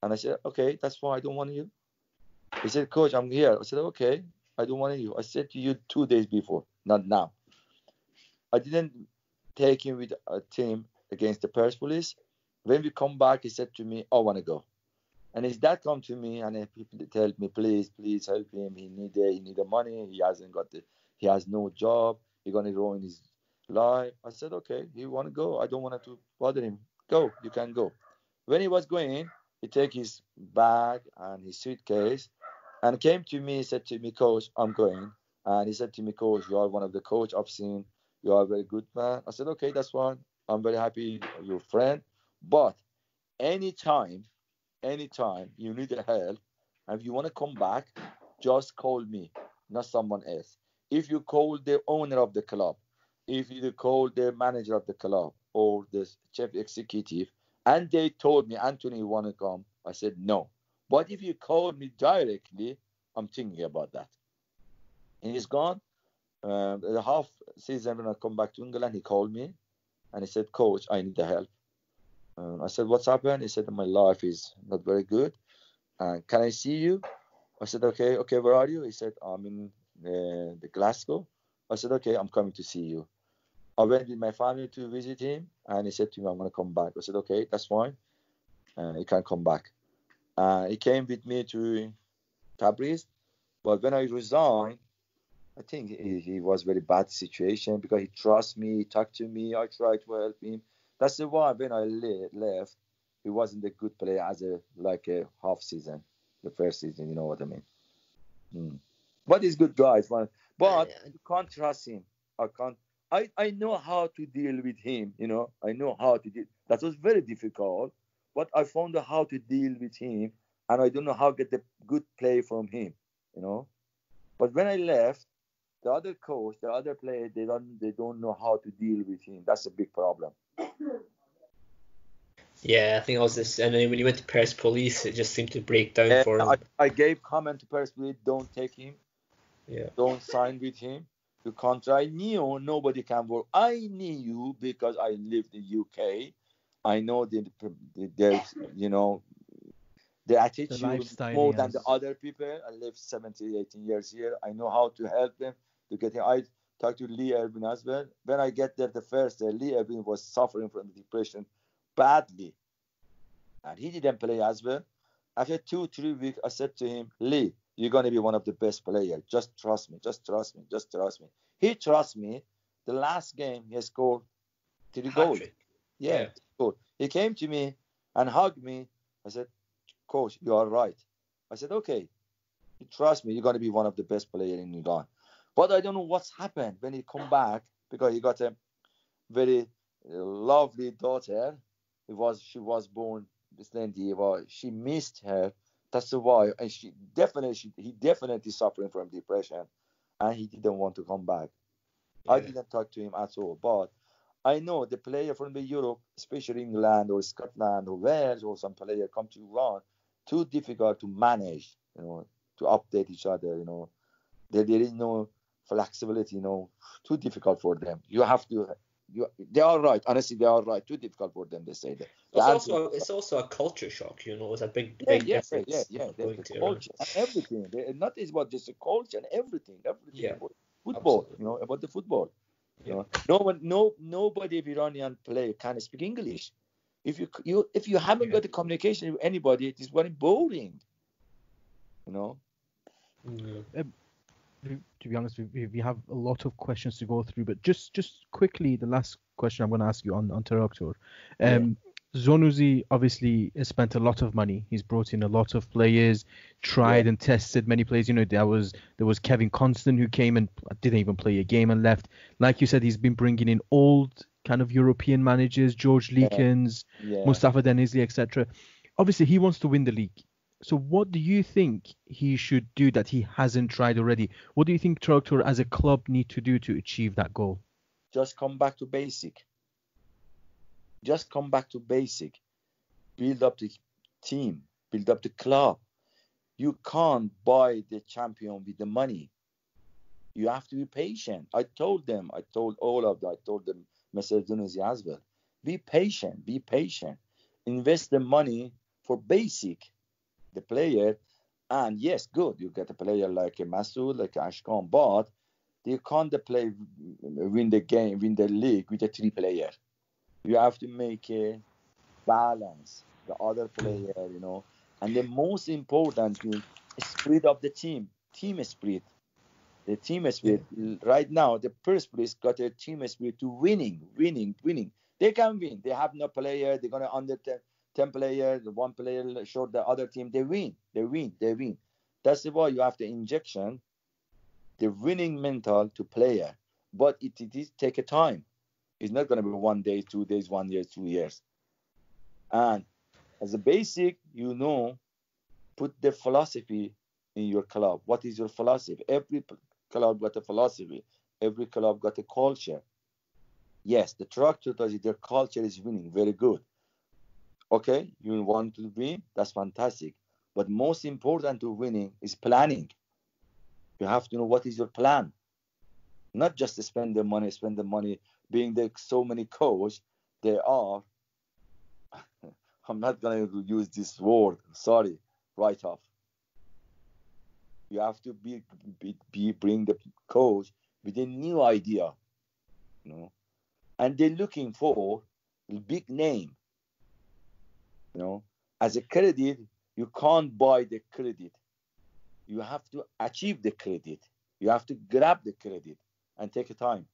And I said, okay, that's why I don't want you. He said, Coach, I'm here. I said, okay, I don't want you. I said to you 2 days before, not now. I didn't take him with a team against the Persepolis. When we come back, he said to me, I want to go. And his dad come to me and people tell me, please help him. He need the money. He has no job. He's going to ruin his life. I said, okay, you want to go? I don't want to bother him. Go, you can go. When he was going, he take his bag and his suitcase and came to me, said to me, Coach, I'm going. And he said to me, Coach, you are one of the coach I've seen. You are a very good man. I said, okay, that's fine. I'm very happy you're a friend. But anytime you need help and if you want to come back, just call me, not someone else. If you call the owner of the club, if you call the manager of the club or the chief executive, and they told me, Anthony, you want to come? I said, no. But if you call me directly, I'm thinking about that. And he's gone. The half season when I come back to England, he called me and he said, Coach, I need the help. I said, what's happened? He said, my life is not very good. Can I see you? I said, okay, where are you? He said, I'm in the Glasgow. I said, okay, I'm coming to see you. I went with my family to visit him and he said to me, I'm going to come back. I said, okay, that's fine. He can come back. He came with me to Tabriz. But when I resigned, I think he was very bad situation because he trusts me, he talked to me, I tried to help him. That's the why when I left, he wasn't a good player as a half season, the first season, you know what I mean. But he's good guys, man. But you can't trust him. I know how to deal with him, I know how to deal. That was very difficult, but I found out how to deal with him, and I don't know how to get the good play from him, But when I left, the other coach, the other player, they don't know how to deal with him. That's a big problem. Yeah, I think it was this. And then when he went to Persepolis, it just seemed to break down for him. I gave comment to Persepolis, don't take him. Yeah. Don't sign with him. You can't. I knew nobody can work. I knew because I lived in UK. I know The attitude lifestyle more he than the has. other people. I lived 17, 18 years here. I know how to help them to get him. I talked to Lee Erwin as well. When I get there the first day, Lee Erwin was suffering from depression badly. And he didn't play as well. After 2-3 weeks, I said to him, Lee, you're going to be one of the best players. Just trust me. Just trust me. Just trust me. He trusts me. The last game, he scored 3 goals. Yeah. Goal. He came to me and hugged me. I said, Coach, you are right. I said, okay, you trust me. You're going to be one of the best players in Iran. But I don't know what's happened when he come back, because he got a very lovely daughter. She was born this lady. She missed her. That's why, and he definitely suffering from depression, and he didn't want to come back. I didn't talk to him at all. But I know the player from the Europe, especially England or Scotland or Wales, or some player come to Iran, too difficult to manage, to update each other, there is no flexibility, too difficult for them. They are right. Honestly, they are right. Too difficult for them, they say that. It's also a culture shock, It's a big difference. The culture and everything. Not is about just the culture and everything about football, absolutely. About the football. Yeah. Nobody of Iranian player can speak English. If you haven't got the communication with anybody, it is very boring. To be honest, we have a lot of questions to go through, but just quickly, the last question I'm going to ask you on Taraktor. Zonuzi obviously has spent a lot of money. He's brought in a lot of players, tried and tested many players. There was Kevin Constant who came and didn't even play a game and left. Like you said, he's been bringing in old kind of European managers, George Leekens, Mustafa Denizli, etc. Obviously, he wants to win the league. So what do you think he should do that he hasn't tried already? What do you think Taraktor as a club need to do to achieve that goal? Just come back to basic. Just come back to basic. Build up the team. Build up the club. You can't buy the champion with the money. You have to be patient. I told all of them. I told them, Mr. Dunazi as well. Be patient. Be patient. Invest the money for basic. The player, and yes, good. You get a player like a Masoud, like Ashkan, but you can't win the game, win the league with a 3 player. You have to make a balance. The other player, and the most important thing is split up the team. Team spirit. The team spirit. Right now, the first place got a team spirit to winning. They can win. They have no player. They're gonna under 10 players, 1 player short the other team. They win. That's why you have the injection, the winning mental to player. But it is take a time. It's not going to be 1 day, 2 days, 1 year, 2 years. And as a basic, put the philosophy in your club. What is your philosophy? Every club got a philosophy. Every club got a culture. Yes, the Taraktor, their culture is winning. Very good. Okay, you want to win, that's fantastic. But most important to winning is planning. You have to know what is your plan. Not just to spend the money, being so many coach, they are, I'm not going to use this word, sorry, write off. You have to bring the coach with a new idea, and they're looking for a big name. As a credit, you can't buy the credit. You have to achieve the credit. You have to grab the credit and take a time.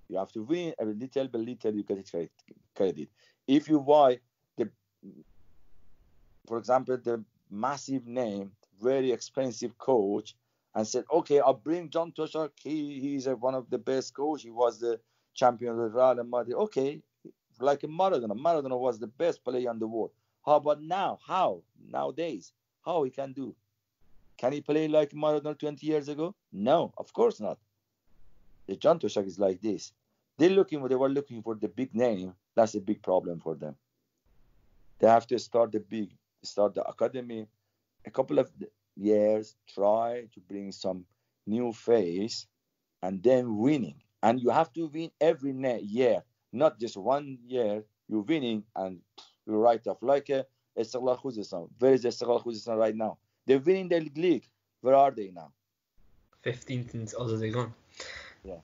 You have to win a little by little, you get a credit. If you buy for example, the massive name, very expensive coach, and said, okay, I'll bring John Toshak. He's one of the best coach. He was the champion of Real Madrid. Okay, like a Maradona. Maradona was the best player in the world. How about now? Nowadays, how he can do? Can he play like Maradona 20 years ago? No, of course not. The John Toshak is like this. They were looking for the big name. That's a big problem for them. They have to start the academy, a couple of years, try to bring some new face, and then winning. And you have to win every year, not just 1 year. You're winning and you write off like Istiklal Khuzestan. Where is Istiklal Khuzestan right now? They're winning the league. Where are they now? 15th in Azerbaijan. Yeah.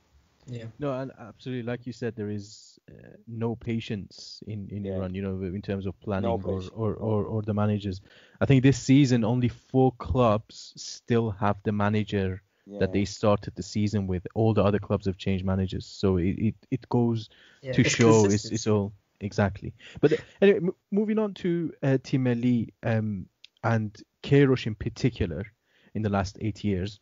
Yeah. No, and absolutely, like you said, there is no patience in Iran, in terms of planning or the managers. I think this season only 4 clubs still have the manager that they started the season with. All the other clubs have changed managers, so it goes to show it's all exactly. But anyway, moving on to Team Melli and Queiroz in particular in the last 8 years.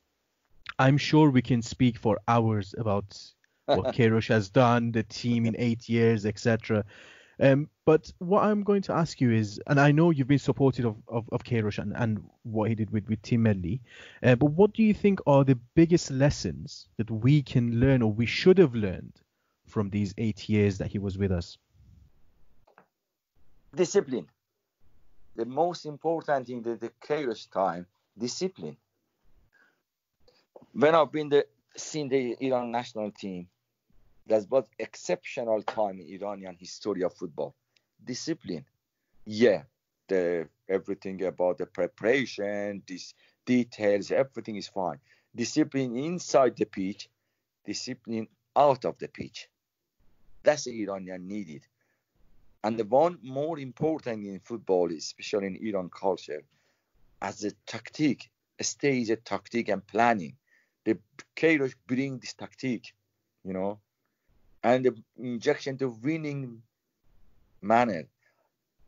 I'm sure we can speak for hours about what Queiroz has done, the team in 8 years, etc. But what I'm going to ask you is, and I know you've been supportive of Queiroz and what he did with Team Melli, but what do you think are the biggest lessons that we can learn or we should have learned from these 8 years that he was with us? Discipline. The most important thing that the Queiroz time, discipline. When I've seen the Iran national team, that was exceptional time in Iranian history of football. Discipline. Yeah, everything about the preparation, these details, everything is fine. Discipline inside the pitch, discipline out of the pitch. That's the Iranian needed. And the one more important in football, especially in Iran culture, as a tactic, a stage, a tactic and planning. The Queiroz bring this tactic, and the injection to winning manner.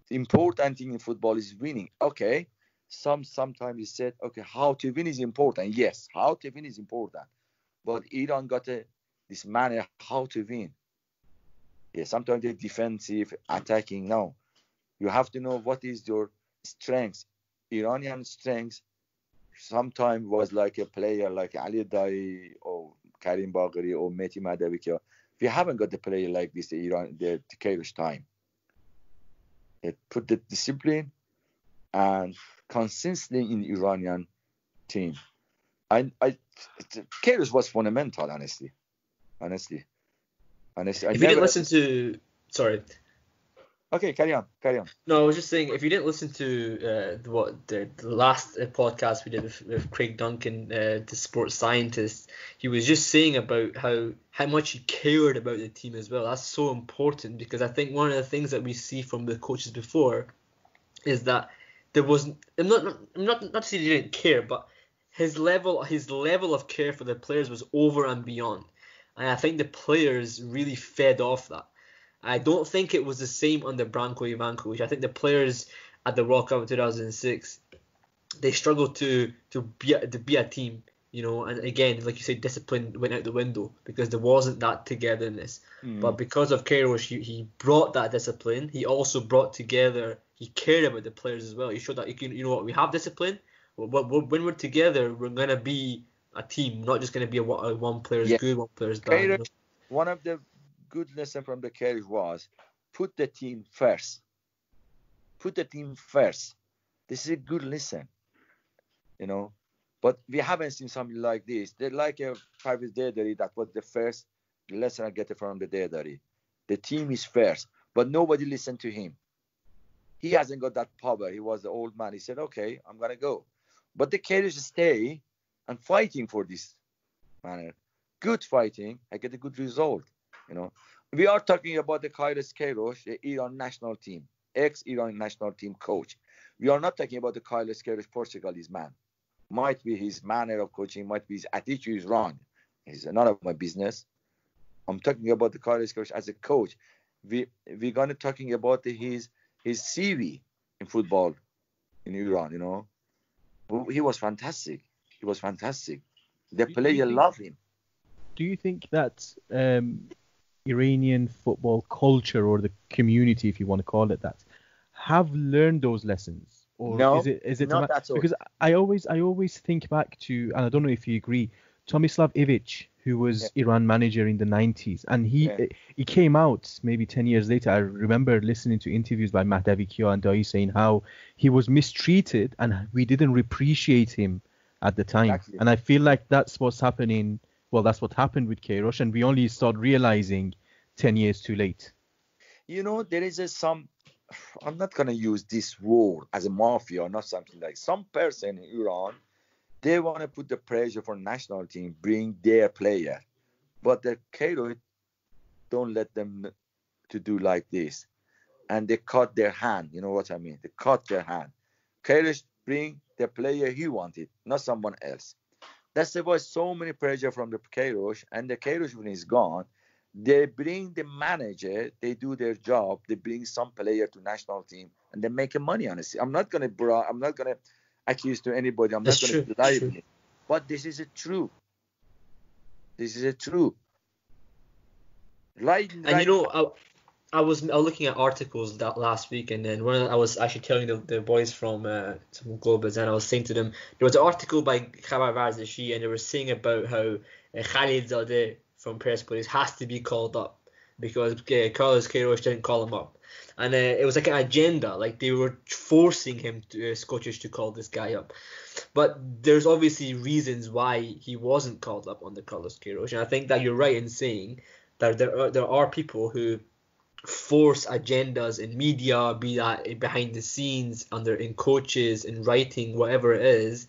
The important thing in football is winning. Okay, sometimes you said, okay, how to win is important. Yes, how to win is important. But Iran got this manner how to win. Yeah, sometimes they're defensive, attacking. No, you have to know what is your strengths. Iranian strengths sometimes was like a player like Ali Dai or Karim Bagheri or Mehdi Madawi. We haven't got the player like this in the Queiroz time. They put the discipline and consistency in Iranian team. Queiroz was fundamental, honestly. If you didn't listen to... Sorry. Okay, carry on. No, I was just saying, if you didn't listen to the last podcast we did with Craig Duncan, the sports scientist, he was just saying about how much he cared about the team as well. That's so important, because I think one of the things that we see from the coaches before is that there wasn't... I'm not saying he didn't care, but his level of care for the players was over and beyond. And I think the players really fed off that. I don't think it was the same under Branko Ivankovic. I think the players at the World Cup in 2006, they struggled to be a team, and again, like you said, discipline went out the window because there wasn't that togetherness. But because of Queiroz, he brought that discipline. He also brought together, he cared about the players as well. He showed that, we have discipline. When we're together, we're going to be a team, not just going to be one player's good, one player's bad. One of the good lesson from the Queiroz was put the team first. This is a good lesson, but we haven't seen something like this. They're like a private Dedari. That was the first lesson I get from the Dedari. The team is first, but nobody listened to him. He hasn't got that power. He was the old man. He said, okay, I'm gonna go. But the Queiroz stay and fighting for this manner. Good fighting, I get a good result. We are talking about the Queiroz, the Iran national team, ex-Iran national team coach. We are not talking about the Queiroz, Portugalese man. Might be his manner of coaching, might be his attitude is wrong. It's none of my business. I'm talking about the Queiroz as a coach. We're gonna talking about his CV in football in Iran. He was fantastic. The player love him. Do you think that Iranian football culture, or the community, if you want to call it that, have learned those lessons? Or no, is it not at all. Because I always think back to, and I don't know if you agree, Tomislav Ivic, who was Iran manager in the 90s, and he came out maybe 10 years later. I remember listening to interviews by Mahdavi Kia and Dai saying how he was mistreated and we didn't appreciate him at the time. Exactly. And I feel like that's what's happening. Well, that's what happened with Queiroz, and we only start realizing 10 years too late. There is some I'm not gonna use this word as a mafia or not something like. Some person in Iran, they want to put the pressure for national team, bring their player, but the Cairo don't let them to do like this, and they cut their hand. You know what I mean? They cut their hand. Cairo bring the player he wanted, not someone else. That's why so many pressure from the Kairosh, and the Kairosh when he's gone, they bring the manager, they do their job, they bring some player to national team, and they make money on it. I'm not gonna accuse to anybody. I'm That's not gonna lie with it. But this is a true. This is a true. Right. And I was looking at articles that last week, and then I was actually telling the boys from some Global Bezan, I was saying to them, there was an article by Khabar and they were saying about how Khalid Zadeh from Persepolis has to be called up because Carlos Queiroz didn't call him up. And it was like an agenda, like they were forcing him, Scottish, to call this guy up. But there's obviously reasons why he wasn't called up on the Carlos Queiroz. And I think that you're right in saying that there are people who force agendas in media, be that behind the scenes, in coaches, in writing, whatever it is.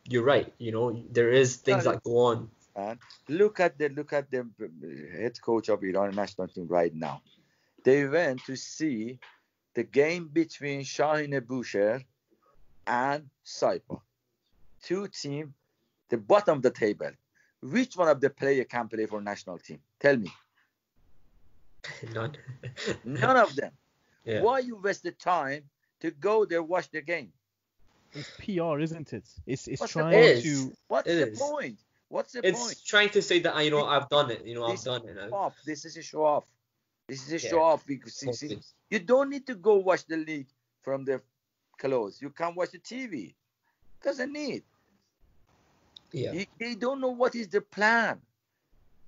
You're right. There is things that go on. And look at the head coach of Iran national team right now. They went to see the game between Shahin Boucher and Saipa. Two teams, the bottom of the table. Which one of the players can play for national team? Tell me. None. None of them. Yeah. Why you waste the time to go there watch the game? It's PR, isn't it? It's What's trying to. What's the point? What's the point? It's trying to say that I've done it. I've done it now. This is a show off. This is a show off because you don't need to go watch the league from the clothes. You can watch the TV. Doesn't need. Yeah. They don't know what is the plan.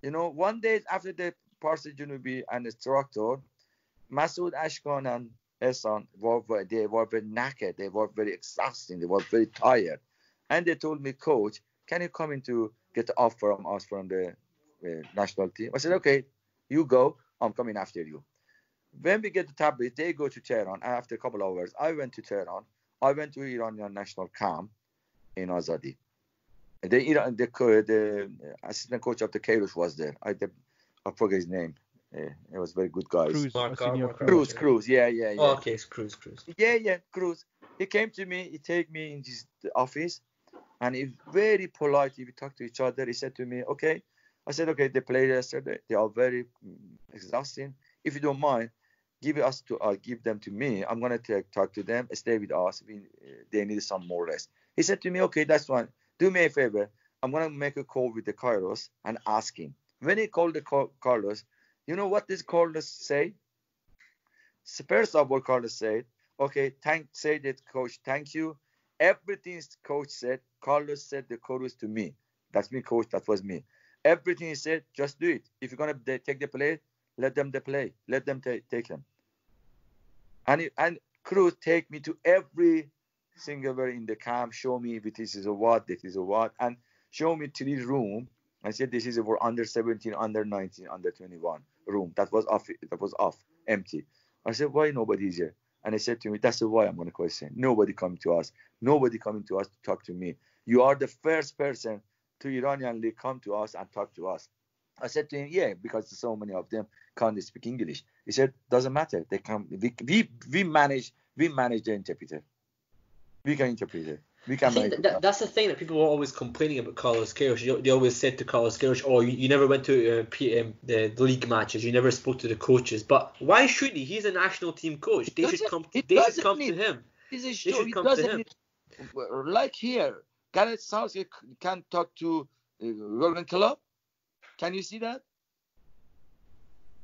One day after the Parsi Junubi and the instructor, Masoud Ashkan and Ehsan were very knackered. They were very exhausting. They were very tired. And they told me, Coach, can you come in to get off from us from the national team? I said, okay, you go. I'm coming after you. When we get the tablet, they go to Tehran. And after a couple of hours, I went to Tehran. I went to Iranian national camp in Azadi. The assistant coach of the Kairosh was there. I forget his name. He was a very good guy. Cruz. Yeah. Oh, okay, it's Cruz. Yeah, Cruz. He came to me. He take me in his office, and he very polite. We talked to each other. He said to me, "Okay." I said, "Okay." They played yesterday. They are very exhausting. If you don't mind, give them to me. I'm gonna talk to them. Stay with us. They need some more rest. He said to me, "Okay, that's fine. Do me a favor. I'm gonna make a call with the Carlos and ask him." When he called the Carlos, you know what this Carlos say? First of all, Carlos said, "Okay, say that, coach. Thank you. Everything coach said, Carlos said the chorus to me. That's me, coach. That was me. Everything he said, just do it. If you're gonna take the play, let them play. Let them take them." And Cruz take me to every single where in the camp, show me if this is a what, and show me to this room. I said this is for under 17, under 19, under 21 room. That was off, empty. I said, why nobody is here? And he said to me, that's why I'm going to question. Nobody coming to us. Nobody coming to us to talk to me. You are the first person to Iranian league come to us and talk to us. I said to him, yeah, because so many of them can't speak English. He said, doesn't matter. They come. We manage the interpreter. We can interpret it. We can. I think that's the thing that people were always complaining about Carlos Queiroz. They always said to Carlos Queiroz, "Oh, you never went to the league matches. You never spoke to the coaches." But why should he? He's a national team coach. They should come to him. They should come to him. Like here, Gareth Southgate can talk to Jurgen Klopp. Can you see that?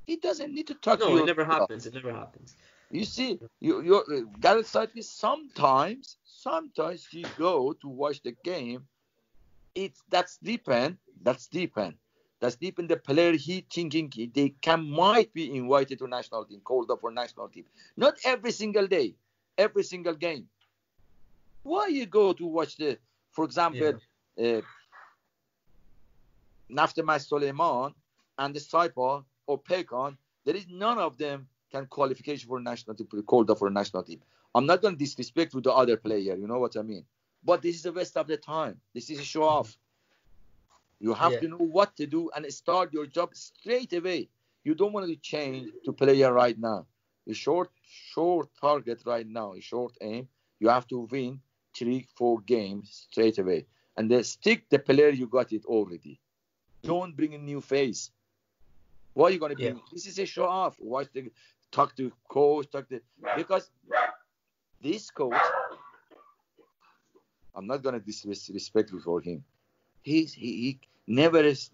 He doesn't need to talk to. No, it never happens. It never happens. You see, Gareth Southgate sometimes he go to watch the game. That's deep end. That's deep end. The player he thinking they might be invited to national team, called up for national team. Not every single day, every single game. Why you go to watch for example, Naftemas Soleiman and the Saipa or Pekan? There is none of them can qualification for national team, called up for a national team. I'm not going to disrespect with the other player, you know what I mean? But this is the waste of the time. This is a show off. You have to know what to do and start your job straight away. You don't want to change to player right now. A short target right now, a short aim. You have to win 3-4 games straight away. And then stick the player you got it already. Don't bring a new face. What are you going to bring? Yeah. This is a show off. Talk to coach, because this coach, I'm not going to disrespect you for him. He never see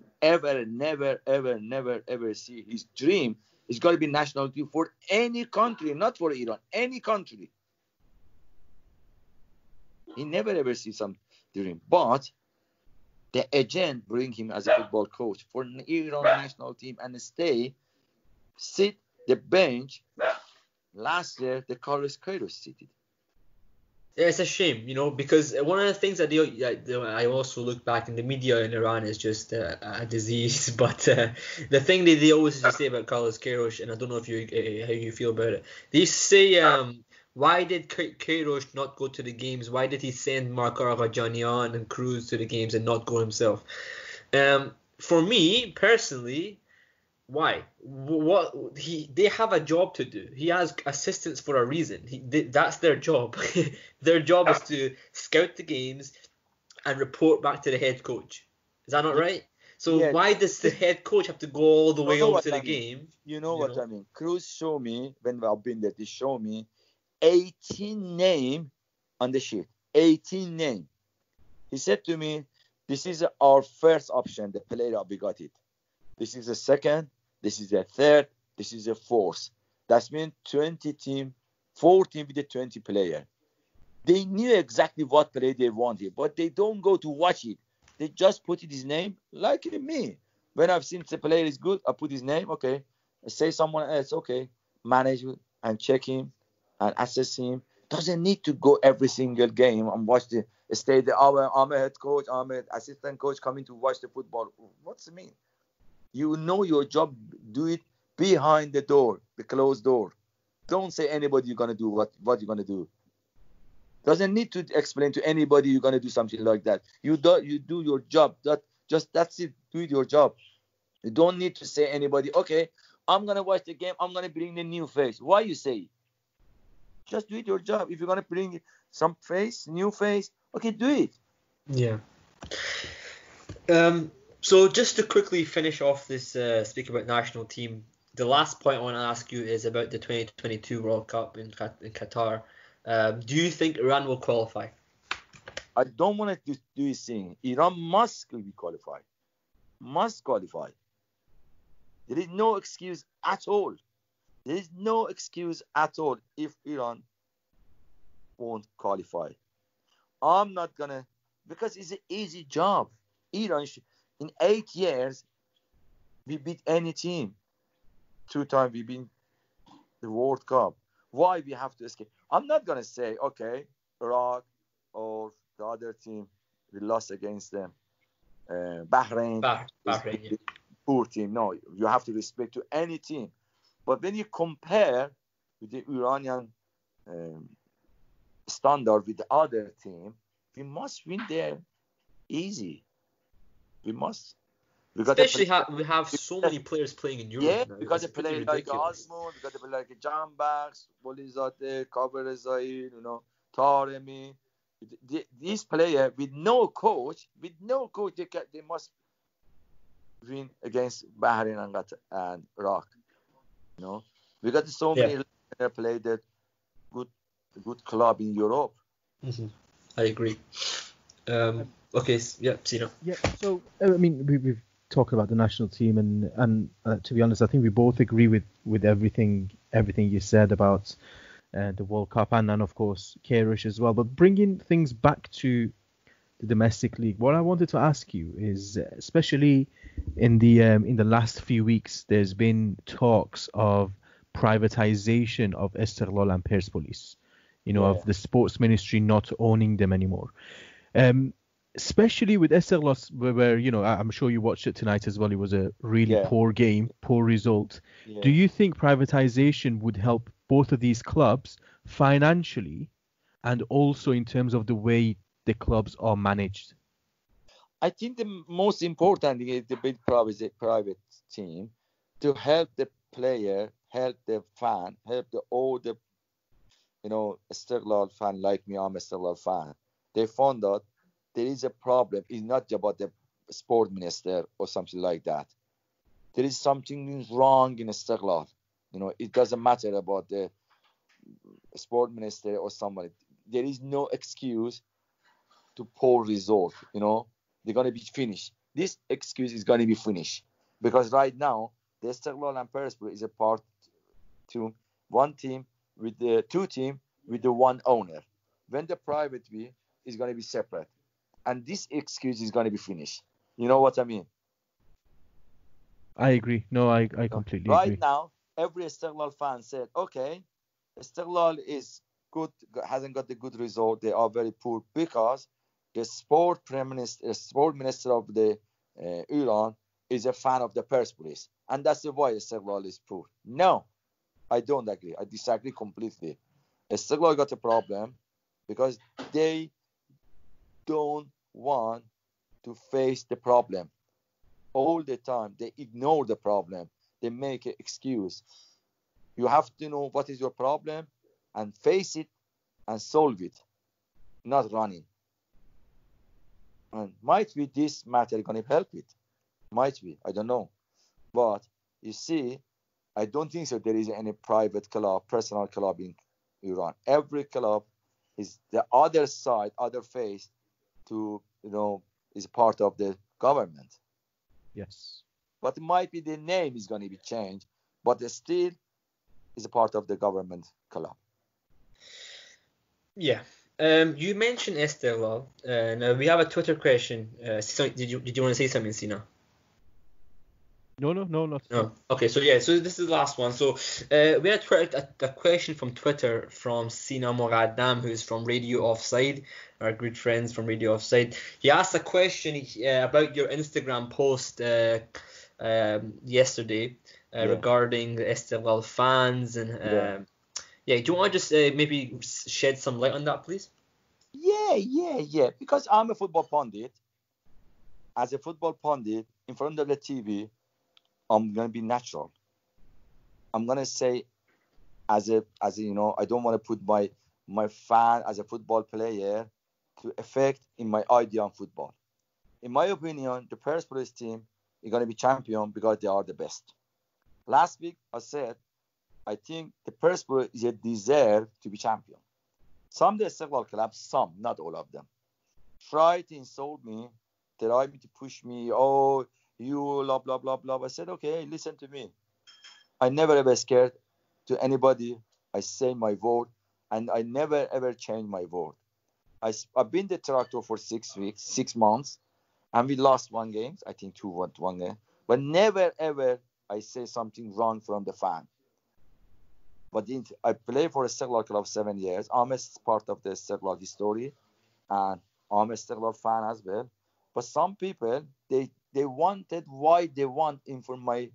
his dream is going to be national team for any country, not for Iran, any country. He never ever see some dream. But the agent bring him as a football coach for Iran national team and sit the bench. Last year, the Carlos Queiroz seated. Yeah, it's a shame, because one of the things that I also look back in the media in Iran is just a disease. But the thing that they always used to say about Carlos Queiroz, and I don't know if how you feel about it, they say, why did Queiroz not go to the games? Why did he send Mark Arghajanian and Cruz to the games and not go himself? For me personally, why? They have a job to do. He has assistants for a reason. That's their job. Their job is to scout the games and report back to the head coach. Is that not right? So why does the head coach have to go all the way over to the game? You know what I mean? Cruz show me, when I've been there, they show me 18 name on the sheet. 18 name. He said to me, this is our first option, the player we got it. This is the second, this is the third, this is the fourth. That means 20 team, 14 with the 20 player. They knew exactly what player they wanted, but they don't go to watch it. They just put his name, like me. When I've seen the player is good, I put his name, okay. I say someone else, okay. Manage and check him and assess him. Doesn't need to go every single game and watch I'm a head coach, I'm an assistant coach coming to watch the football. What's it mean? You know your job, do it behind the door, the closed door. Don't say anybody you're going to do what you're going to do. Doesn't need to explain to anybody you're going to do something like that. You do your job. That's it. Do your job. You don't need to say anybody, okay, I'm going to watch the game. I'm going to bring the new face. Why you say? Just do it your job. If you're going to bring some face, new face, okay, do it. Yeah. So just to quickly finish off this speak about national team, the last point I want to ask you is about the 2022 World Cup in Qatar. Do you think Iran will qualify? I don't want to do this thing. Iran must be qualified. Must qualify. There is no excuse at all. There is no excuse at all if Iran won't qualify. I'm not going to, because it's an easy job. Iran in 8 years, we beat any team. 2 times we beat the World Cup. Why we have to escape? I'm not going to say, okay, Iraq or the other team, we lost against them. Bahrain. Bahrain, poor team. No, you have to respect to any team. But when you compare with the Iranian standard with the other team, we must win there easy. We must. Especially we have so many players playing in Europe. Yeah, because they play like Osman, because they play like Jambaks, Bolizade, Kaberezai, Taremi. These players with no coach, they must win against Bahrain and Iraq. We got so many players play that good club in Europe. Mm-hmm. I agree. Okay, Sina. Yeah, so we've talked about the national team, and to be honest, I think we both agree with everything you said about the World Cup and of course Queiroz as well. But bringing things back to the domestic league, what I wanted to ask you is, especially in the last few weeks, there's been talks of privatization of Istiqlal and Persepolis, of the sports ministry not owning them anymore. especially with Esteros, where I'm sure you watched it tonight as well. It was a really poor game, poor result. Yeah. Do you think privatization would help both of these clubs financially and also in terms of the way the clubs are managed? I think the most important thing is the big private team to help the player, help the fan, help all the Istiklal fan like me. I'm a Istiklal fan. They found out there is a problem. It's not about the sport minister or something like that. There is something wrong in Istiklal. It doesn't matter about the sport minister or somebody. There is no excuse to poor result. They're going to be finished. This excuse is going to be finished because right now the Istiklal and Perspor is a part to one team with the two team with the one owner. When the private is going to be separate, and this excuse is going to be finished. You know what I mean? I agree. No, I completely right agree. Right now, every Istiklal fan said, okay, Istiklal is good, hasn't got the good result. They are very poor because the sport minister of the Iran is a fan of the Persepolis, and that's why Istiklal is poor. No, I don't agree. I disagree completely. Istiklal got a problem because they don't want to face the problem. All the time, they ignore the problem. They make an excuse. You have to know what is your problem and face it and solve it, not running. And might be this matter going to help it. Might be. I don't know. But you see, I don't think so there is any private club, personal club in Iran. Every club is the other side, other face to, is part of the government. Yes. But it might be the name is going to be changed, but it still is a part of the government club. Yeah. You mentioned Esteghlal. Now we have a Twitter question. Did you want to say something, Sina? No, not. No. Okay, so this is the last one. So we had a question from Twitter from Sina Mogaddam, who's from Radio Offside, our good friends from Radio Offside. He asked a question about your Instagram post yesterday regarding the Esteghlal fans and do you want to just maybe shed some light on that, please? Yeah. Because I'm a football pundit. As a football pundit in front of the TV, I'm gonna be natural. I'm gonna say, as a I don't want to put my fan as a football player to affect in my idea on football. In my opinion, the Persepolis team is gonna be champion because they are the best. Last week I said I think the Persepolis deserve to be champion. Some of the Istiklal clubs, some, not all of them, tried to insult me, tried to push me. Oh, you blah blah blah blah. I said, okay, listen to me. I never ever scared to anybody. I say my word, and I never ever change my word. I've been the tractor for 6 months, and we lost one game. I think 2-1 game, but never ever I say something wrong from the fan. But I play for a Istiklal club 7 years. I'm a part of the Istiklal history, and I'm a Istiklal fan as well. But some people, they wanted why they want in for my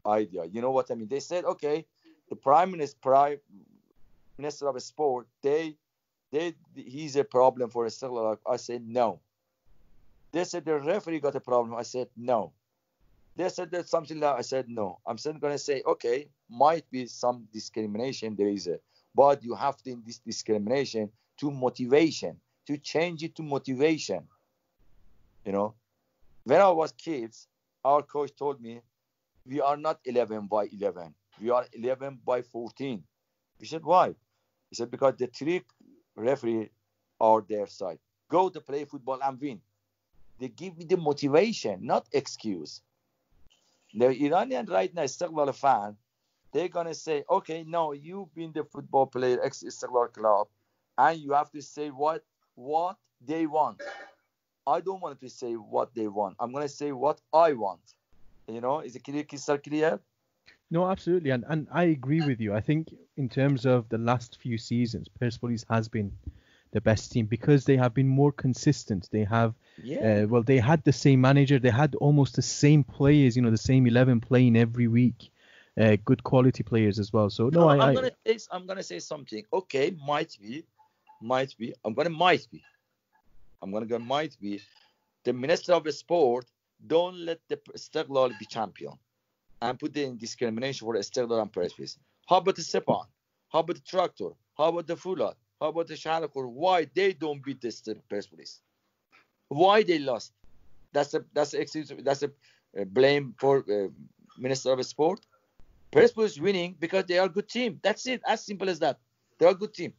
idea. You know what I mean? They said, okay, the prime minister of sport, he's a problem for Istiklal. I said no. They said the referee got a problem. I said no. They said there's something like I said no. I'm still gonna say okay, might be some discrimination there is but you have to in this discrimination to motivation, to change it to motivation. When I was kids, our coach told me we are not 11 by 11, we are 11 by 14. We said why? He said because the 3 referees are their side. Go to play football and win. They give me the motivation, not excuse. The Iranian right now, Istiklal fan, they're going to say, okay, no, you've been the football player, ex-Istiklal club, and you have to say what they want. I don't want to say what they want. I'm going to say what I want. Is it crystal clear? No, absolutely. And I agree with you. I think in terms of the last few seasons, Persepolis has been the best team because they have been more consistent. They have, they had the same manager. They had almost the same players, the same 11 playing every week. Good quality players as well. So no, I'm gonna say something. Okay, might be. I'm gonna go might be. The Minister of Sport don't let the Istiqlal be champion and put in discrimination for Istiqlal and Persepolis. How about the Sepan? How about the Tractor? How about the Fulat? How about the Shalakur? Why they don't beat the Persepolis? Why they lost? That's a excuse. That's a blame for Minister of Sport. Persepolis winning because they are a good team. That's it. As simple as that. They are a good team.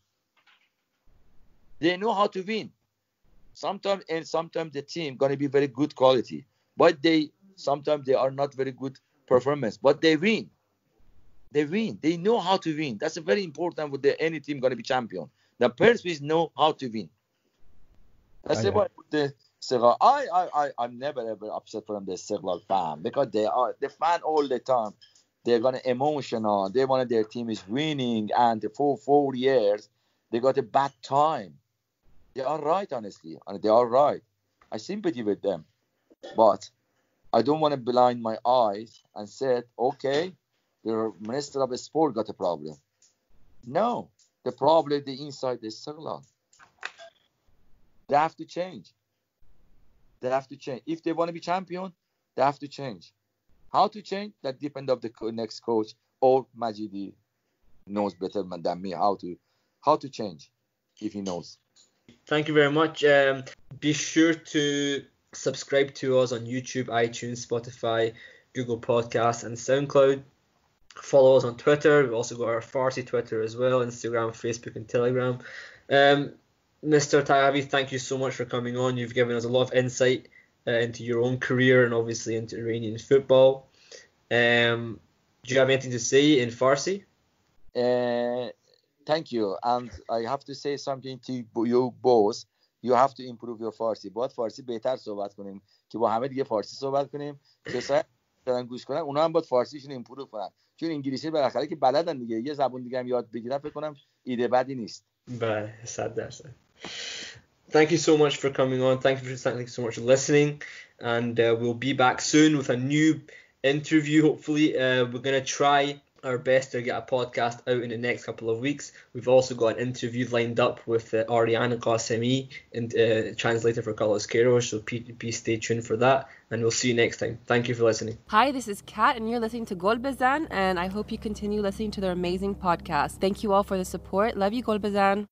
They know how to win. Sometimes the team gonna be very good quality, but sometimes they are not very good performance, but they win. They know how to win. That's a very important with any team gonna be champion. The Persepolis know how to win. That's why the Istiqlal. I'm never ever upset from the Istiqlal fan because they fan all the time. They're gonna emotional. They want their team is winning, and for 4 years they got a bad time. They are right, honestly, and they are right. I sympathy with them, but I don't want to blind my eyes and say, okay, the Minister of Sport got a problem. No, the problem is inside the Istiqlal. They have to change. If they want to be champion, they have to change. How to change? That depends on the next coach, or Majidi knows better than me how to change if he knows. Thank you very much. Be sure to subscribe to us on YouTube, iTunes, Spotify, Google Podcasts, and SoundCloud. Follow us on Twitter. We've also got our Farsi Twitter as well, Instagram, Facebook, and Telegram. Mr. Taghavi, thank you so much for coming on. You've given us a lot of insight into your own career and obviously into Iranian football. Do you have anything to say in Farsi? Thank you. And I have to say something to you both. You have to improve your Farsi. باید فارسی بهتر صحبت کنیم که با همه دیگه فارسی صحبت کنیم. کسایی دارن گوش کنن اونا هم باید فارسیشون ایمپروو کنن. چون انگلیسی بالاخره که بلدن دیگه. یه زبان دیگه هم یاد بگیرن فکر کنم ایده بدی نیست. بله 100%. Thank you so much for coming on. Thank you so much for listening. And we'll be back soon with a new interview. Hopefully, we're going to try our best to get a podcast out in the next couple of weeks. We've also got an interview lined up with Arya and Saemian, translator for Carlos Queiroz. So please stay tuned for that. And we'll see you next time. Thank you for listening. Hi, this is Kat, and you're listening to Bezan. And I hope you continue listening to their amazing podcast. Thank you all for the support. Love you, Bezan.